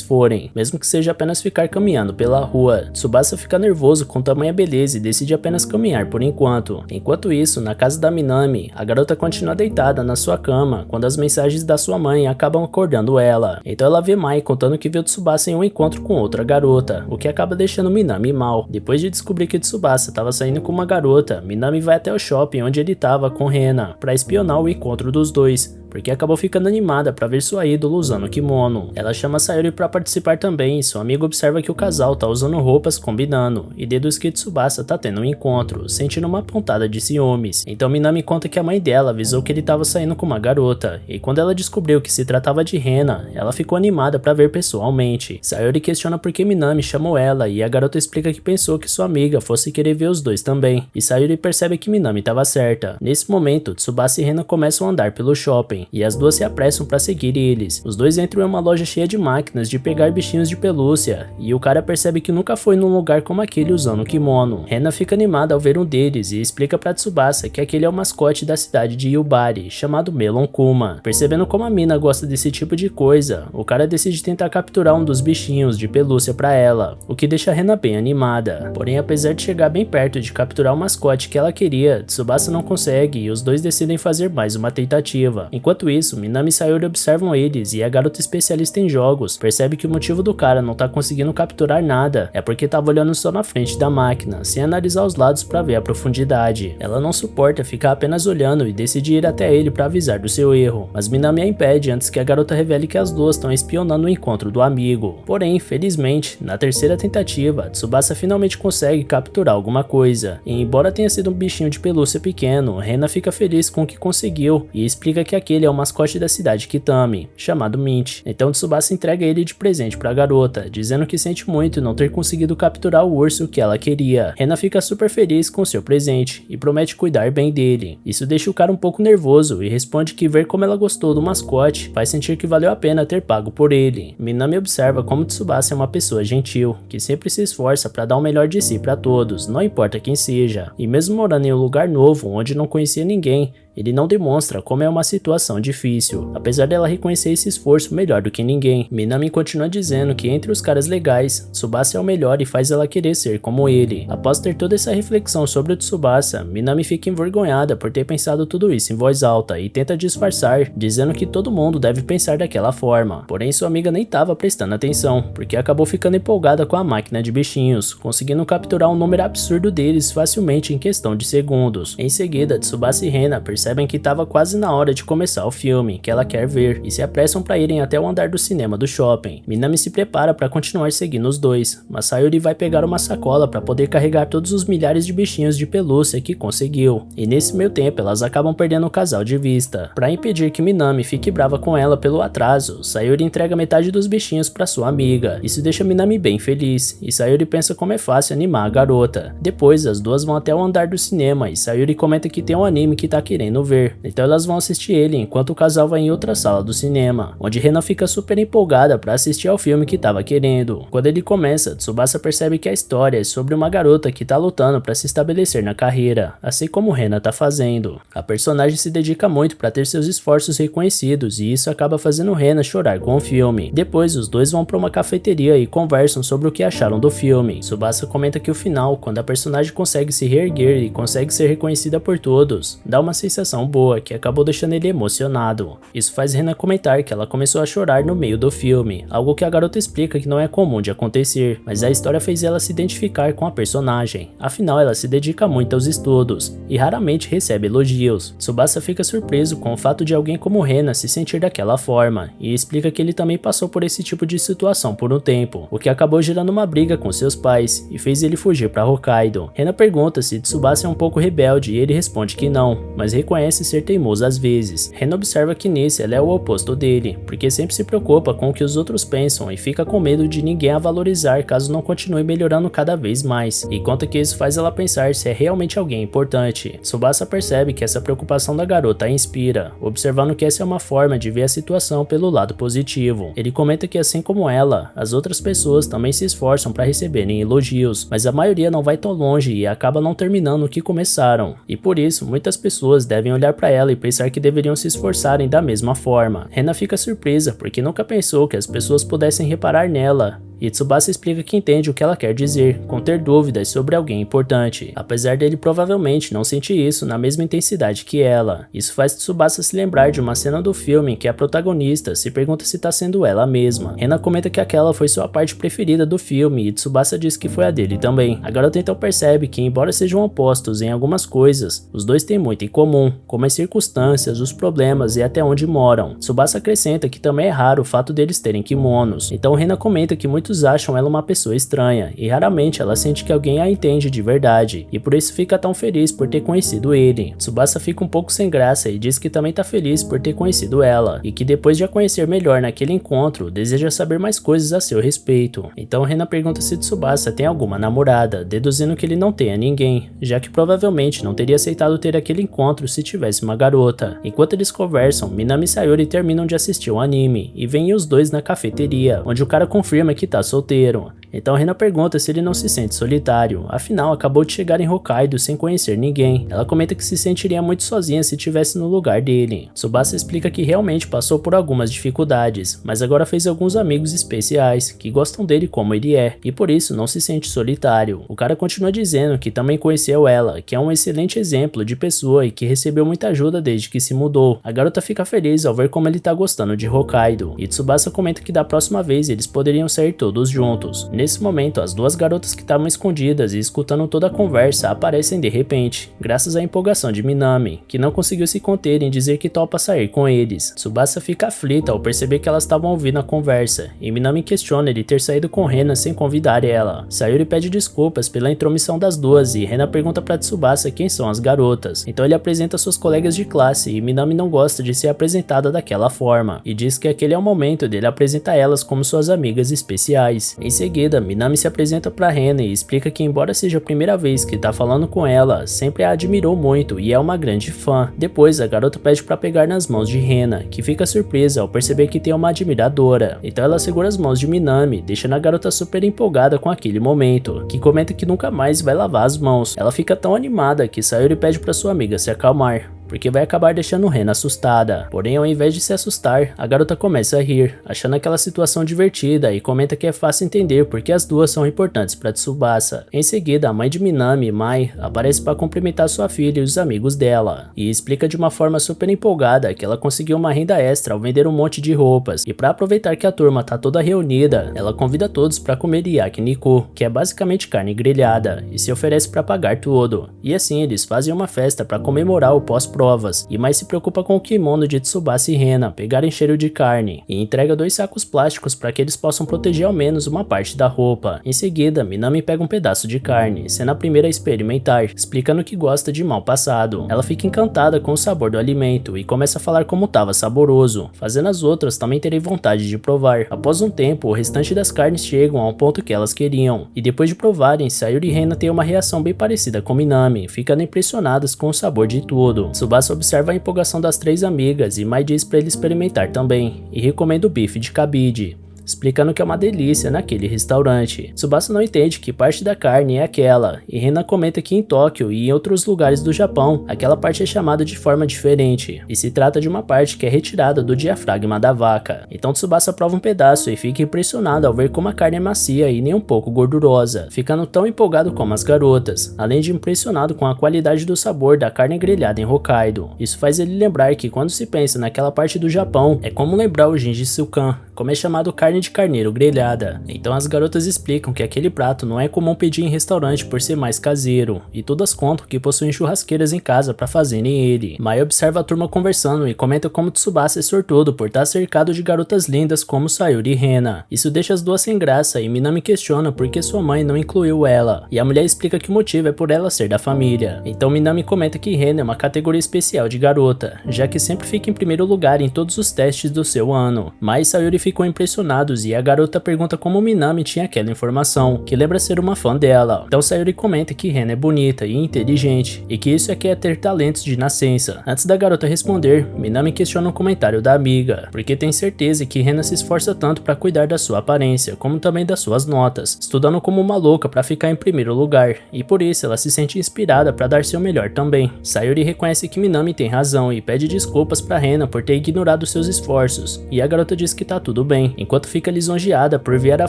forem, mesmo que seja apenas ficar caminhando pela rua. Tsubasa fica nervoso com tamanha beleza e decide apenas caminhar por enquanto. Enquanto isso, na casa da Minami, a garota continua deitada na sua cama, quando as mensagens da sua mãe acabam acordando ela. Então ela vê Mai contando que viu Tsubasa em um encontro com outra garota, o que acaba deixando Minami mal. Depois de descobrir que Tsubasa estava saindo com uma garota, Minami vai até o shopping onde ele estava com Rena, para espionar o encontro dos dois, porque acabou ficando animada para ver sua ídola usando kimono. Ela chama Sayori para participar também e seu amigo observa que o casal tá usando roupas combinando, e deduz que Tsubasa tá tendo um encontro, sentindo uma pontada de ciúmes. Então Minami conta que a mãe dela avisou que ele tava saindo com uma garota, e quando ela descobriu que se tratava de Rena, ela ficou animada para ver pessoalmente. Sayori questiona por que Minami chamou ela, e a garota explica que pensou que sua amiga fosse querer ver os dois também, e Sayori percebe que Minami tava certa. Nesse momento, Tsubasa e Rena começam a andar pelo shopping, e as duas se apressam para seguir eles. Os dois entram em uma loja cheia de máquinas de pegar bichinhos de pelúcia, e o cara percebe que nunca foi num lugar como aquele usando kimono. Rena fica animada ao ver um deles e explica para Tsubasa que aquele é o mascote da cidade de Yubari, chamado Melon Kuma. Percebendo como a mina gosta desse tipo de coisa, o cara decide tentar capturar um dos bichinhos de pelúcia para ela, o que deixa Rena bem animada. Porém, apesar de chegar bem perto de capturar o mascote que ela queria, Tsubasa não consegue e os dois decidem fazer mais uma tentativa. Enquanto isso, Minami e Sayori observam eles e a garota especialista em jogos percebe que o motivo do cara não tá conseguindo capturar nada é porque tava olhando só na frente da máquina, sem analisar os lados para ver a profundidade. Ela não suporta ficar apenas olhando e decide ir até ele para avisar do seu erro, mas Minami a impede antes que a garota revele que as duas estão espionando o encontro do amigo. Porém, felizmente, na terceira tentativa, Tsubasa finalmente consegue capturar alguma coisa, e embora tenha sido um bichinho de pelúcia pequeno, Rena fica feliz com o que conseguiu e explica que aquele é o mascote da cidade Kitami, chamado Mint. Então Tsubasa entrega ele de presente pra garota, dizendo que sente muito não ter conseguido capturar o urso que ela queria. Rena fica super feliz com seu presente e promete cuidar bem dele. Isso deixa o cara um pouco nervoso e responde que ver como ela gostou do mascote faz sentir que valeu a pena ter pago por ele. Minami observa como Tsubasa é uma pessoa gentil, que sempre se esforça para dar o melhor de si para todos, não importa quem seja. E mesmo morando em um lugar novo onde não conhecia ninguém, ele não demonstra como é uma situação difícil, apesar dela reconhecer esse esforço melhor do que ninguém. Minami continua dizendo que entre os caras legais, Tsubasa é o melhor e faz ela querer ser como ele. Após ter toda essa reflexão sobre o Tsubasa, Minami fica envergonhada por ter pensado tudo isso em voz alta e tenta disfarçar, dizendo que todo mundo deve pensar daquela forma. Porém, sua amiga nem estava prestando atenção, porque acabou ficando empolgada com a máquina de bichinhos, conseguindo capturar um número absurdo deles facilmente em questão de segundos. Em seguida, Tsubasa e Rena percebem que estava quase na hora de começar o filme que ela quer ver e se apressam para irem até o andar do cinema do shopping. Minami se prepara para continuar seguindo os dois, mas Sayori vai pegar uma sacola para poder carregar todos os milhares de bichinhos de pelúcia que conseguiu, e nesse meio tempo elas acabam perdendo o casal de vista. Para impedir que Minami fique brava com ela pelo atraso, Sayori entrega metade dos bichinhos para sua amiga. Isso deixa Minami bem feliz, e Sayori pensa como é fácil animar a garota. Depois as duas vão até o andar do cinema e Sayori comenta que tem um anime que tá querendo ver, então elas vão assistir ele enquanto o casal vai em outra sala do cinema, onde Rena fica super empolgada para assistir ao filme que tava querendo. Quando ele começa, Tsubasa percebe que a história é sobre uma garota que tá lutando para se estabelecer na carreira, assim como Rena tá fazendo. A personagem se dedica muito para ter seus esforços reconhecidos e isso acaba fazendo Rena chorar com o filme. Depois os dois vão para uma cafeteria e conversam sobre o que acharam do filme. Tsubasa comenta que o final, quando a personagem consegue se reerguer e consegue ser reconhecida por todos, dá uma sensação sensação boa que acabou deixando ele emocionado. Isso faz Rena comentar que ela começou a chorar no meio do filme, algo que a garota explica que não é comum de acontecer, mas a história fez ela se identificar com a personagem, afinal ela se dedica muito aos estudos e raramente recebe elogios. Tsubasa fica surpreso com o fato de alguém como Rena se sentir daquela forma e explica que ele também passou por esse tipo de situação por um tempo, o que acabou gerando uma briga com seus pais e fez ele fugir para Hokkaido. Rena pergunta se Tsubasa é um pouco rebelde e ele responde que não, mas reconhece ser teimoso às vezes. Rena observa que nisso ela é o oposto dele, porque sempre se preocupa com o que os outros pensam e fica com medo de ninguém a valorizar caso não continue melhorando cada vez mais, e conta que isso faz ela pensar se é realmente alguém importante. Tsubasa percebe que essa preocupação da garota a inspira, observando que essa é uma forma de ver a situação pelo lado positivo. Ele comenta que assim como ela, as outras pessoas também se esforçam para receberem elogios, mas a maioria não vai tão longe e acaba não terminando o que começaram, e por isso muitas pessoas devem olhar para ela e pensar que deveriam se esforçarem da mesma forma. Rena fica surpresa porque nunca pensou que as pessoas pudessem reparar nela, e Tsubasa explica que entende o que ela quer dizer, com ter dúvidas sobre alguém importante, apesar dele provavelmente não sentir isso na mesma intensidade que ela. Isso faz Tsubasa se lembrar de uma cena do filme em que a protagonista se pergunta se está sendo ela mesma. Rena comenta que aquela foi sua parte preferida do filme e Tsubasa diz que foi a dele também. A garota então percebe que, embora sejam opostos em algumas coisas, os dois têm muito em comum, como as circunstâncias, os problemas e até onde moram. Tsubasa acrescenta que também é raro o fato deles terem kimonos, então Rena comenta que muitos acham ela uma pessoa estranha e raramente ela sente que alguém a entende de verdade, e por isso fica tão feliz por ter conhecido ele. Tsubasa fica um pouco sem graça e diz que também tá feliz por ter conhecido ela, e que depois de a conhecer melhor naquele encontro, deseja saber mais coisas a seu respeito. Então Rena pergunta se Tsubasa tem alguma namorada, deduzindo que ele não tenha ninguém, já que provavelmente não teria aceitado ter aquele encontro se tivesse uma garota. Enquanto eles conversam, Minami e Sayori terminam de assistir um anime, e vêm os dois na cafeteria, onde o cara confirma que tá solteiro. Então Rena pergunta se ele não se sente solitário, afinal acabou de chegar em Hokkaido sem conhecer ninguém. Ela comenta que se sentiria muito sozinha se estivesse no lugar dele. Tsubasa explica que realmente passou por algumas dificuldades, mas agora fez alguns amigos especiais, que gostam dele como ele é, e por isso não se sente solitário. O cara continua dizendo que também conheceu ela, que é um excelente exemplo de pessoa e que recebeu muita ajuda desde que se mudou. A garota fica feliz ao ver como ele tá gostando de Hokkaido, e Tsubasa comenta que da próxima vez eles poderiam sair todos juntos. Nesse momento, as duas garotas que estavam escondidas e escutando toda a conversa aparecem de repente, graças à empolgação de Minami, que não conseguiu se conter em dizer que topa sair com eles. Tsubasa fica aflita ao perceber que elas estavam ouvindo a conversa, e Minami questiona ele ter saído com Rena sem convidar ela. Sayuri pede desculpas pela intromissão das duas e Rena pergunta para Tsubasa quem são as garotas. Então ele apresenta suas colegas de classe e Minami não gosta de ser apresentada daquela forma, e diz que aquele é o momento dele apresentar elas como suas amigas especiais. Em seguida, Minami se apresenta para Rena e explica que embora seja a primeira vez que tá falando com ela, sempre a admirou muito e é uma grande fã. Depois, a garota pede para pegar nas mãos de Rena, que fica surpresa ao perceber que tem uma admiradora. Então ela segura as mãos de Minami, deixando a garota super empolgada com aquele momento, que comenta que nunca mais vai lavar as mãos. Ela fica tão animada que Sayori pede para sua amiga se acalmar, porque vai acabar deixando Rena assustada. Porém, ao invés de se assustar, a garota começa a rir, achando aquela situação divertida e comenta que é fácil entender porque as duas são importantes para Tsubasa. Em seguida, a mãe de Minami, Mai, aparece para cumprimentar sua filha e os amigos dela, e explica de uma forma super empolgada que ela conseguiu uma renda extra ao vender um monte de roupas, e para aproveitar que a turma tá toda reunida, ela convida todos para comer yakiniku, que é basicamente carne grelhada, e se oferece para pagar tudo. E assim, eles fazem uma festa para comemorar o pós-provas, e Mai se preocupa com o kimono de Tsubasa e Rena pegarem cheiro de carne, e entrega 2 sacos plásticos para que eles possam proteger ao menos uma parte da roupa. Em seguida, Minami pega um pedaço de carne, sendo a primeira a experimentar, explicando que gosta de mal passado. Ela fica encantada com o sabor do alimento e começa a falar como estava saboroso, fazendo as outras também terem vontade de provar. Após um tempo, o restante das carnes chegam ao ponto que elas queriam, e depois de provarem, Sayuri e Rena têm uma reação bem parecida com Minami, ficando impressionadas com o sabor de tudo. Tsubasa observa a empolgação das 3 amigas e Mai diz para ele experimentar também, e recomenda o bife de cabide. explicando que é uma delícia naquele restaurante. Tsubasa não entende que parte da carne é aquela, e Rena comenta que em Tóquio e em outros lugares do Japão, aquela parte é chamada de forma diferente, e se trata de uma parte que é retirada do diafragma da vaca. Então Tsubasa prova um pedaço e fica impressionado ao ver como a carne é macia e nem um pouco gordurosa, ficando tão empolgado como as garotas, além de impressionado com a qualidade do sabor da carne grelhada em Hokkaido. Isso faz ele lembrar que quando se pensa naquela parte do Japão, é como lembrar o Gengis Khan, como é chamado carne de carneiro grelhada. Então as garotas explicam que aquele prato não é comum pedir em restaurante por ser mais caseiro, e todas contam que possuem churrasqueiras em casa para fazerem ele. Mai observa a turma conversando e comenta como Tsubasa é sortudo por estar cercado de garotas lindas como Sayuri e Rena. Isso deixa as duas sem graça e Minami questiona por que sua mãe não incluiu ela, e a mulher explica que o motivo é por ela ser da família. Então Minami comenta que Rena é uma categoria especial de garota, já que sempre fica em primeiro lugar em todos os testes do seu ano. Mai e Sayuri ficam impressionados e a garota pergunta como Minami tinha aquela informação, que lembra ser uma fã dela. Então Sayuri comenta que Rena é bonita e inteligente, e que isso é que é ter talentos de nascença. Antes da garota responder, Minami questiona um comentário da amiga, porque tem certeza que Rena se esforça tanto para cuidar da sua aparência, como também das suas notas, estudando como uma louca para ficar em primeiro lugar, e por isso ela se sente inspirada para dar seu melhor também. Sayuri reconhece que Minami tem razão e pede desculpas para Rena por ter ignorado seus esforços, e a garota diz que tá tudo bem, enquanto fica lisonjeada por ver a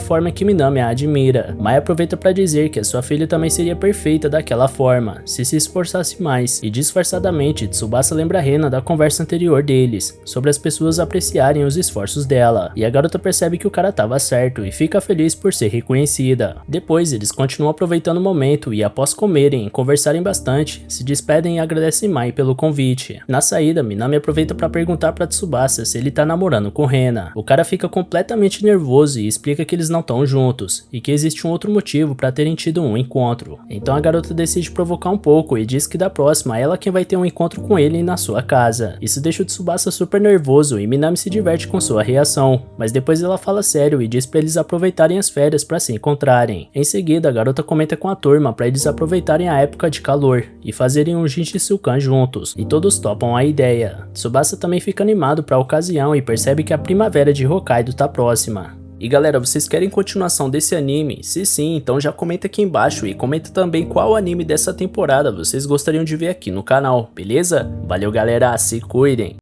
forma que Minami a admira. Mai aproveita para dizer que a sua filha também seria perfeita daquela forma, se esforçasse mais, e disfarçadamente Tsubasa lembra Rena da conversa anterior deles, sobre as pessoas apreciarem os esforços dela, e a garota percebe que o cara tava certo e fica feliz por ser reconhecida. Depois eles continuam aproveitando o momento e após comerem e conversarem bastante, se despedem e agradecem Mai pelo convite. Na saída, Minami aproveita para perguntar para Tsubasa se ele tá namorando com Rena. O cara fica completamente nervoso e explica que eles não estão juntos, e que existe um outro motivo para terem tido um encontro. Então a garota decide provocar um pouco e diz que da próxima ela quem vai ter um encontro com ele na sua casa. Isso deixa o Tsubasa super nervoso e Minami se diverte com sua reação, mas depois ela fala sério e diz para eles aproveitarem as férias para se encontrarem. Em seguida a garota comenta com a turma para eles aproveitarem a época de calor e fazerem um Jinchisukan juntos, e todos topam a ideia. Tsubasa também fica animado para a ocasião e percebe que a primavera de Hokkaido tá próxima. E galera, vocês querem continuação desse anime? Se sim, então já comenta aqui embaixo e comenta também qual anime dessa temporada vocês gostariam de ver aqui no canal, beleza? Valeu galera, se cuidem!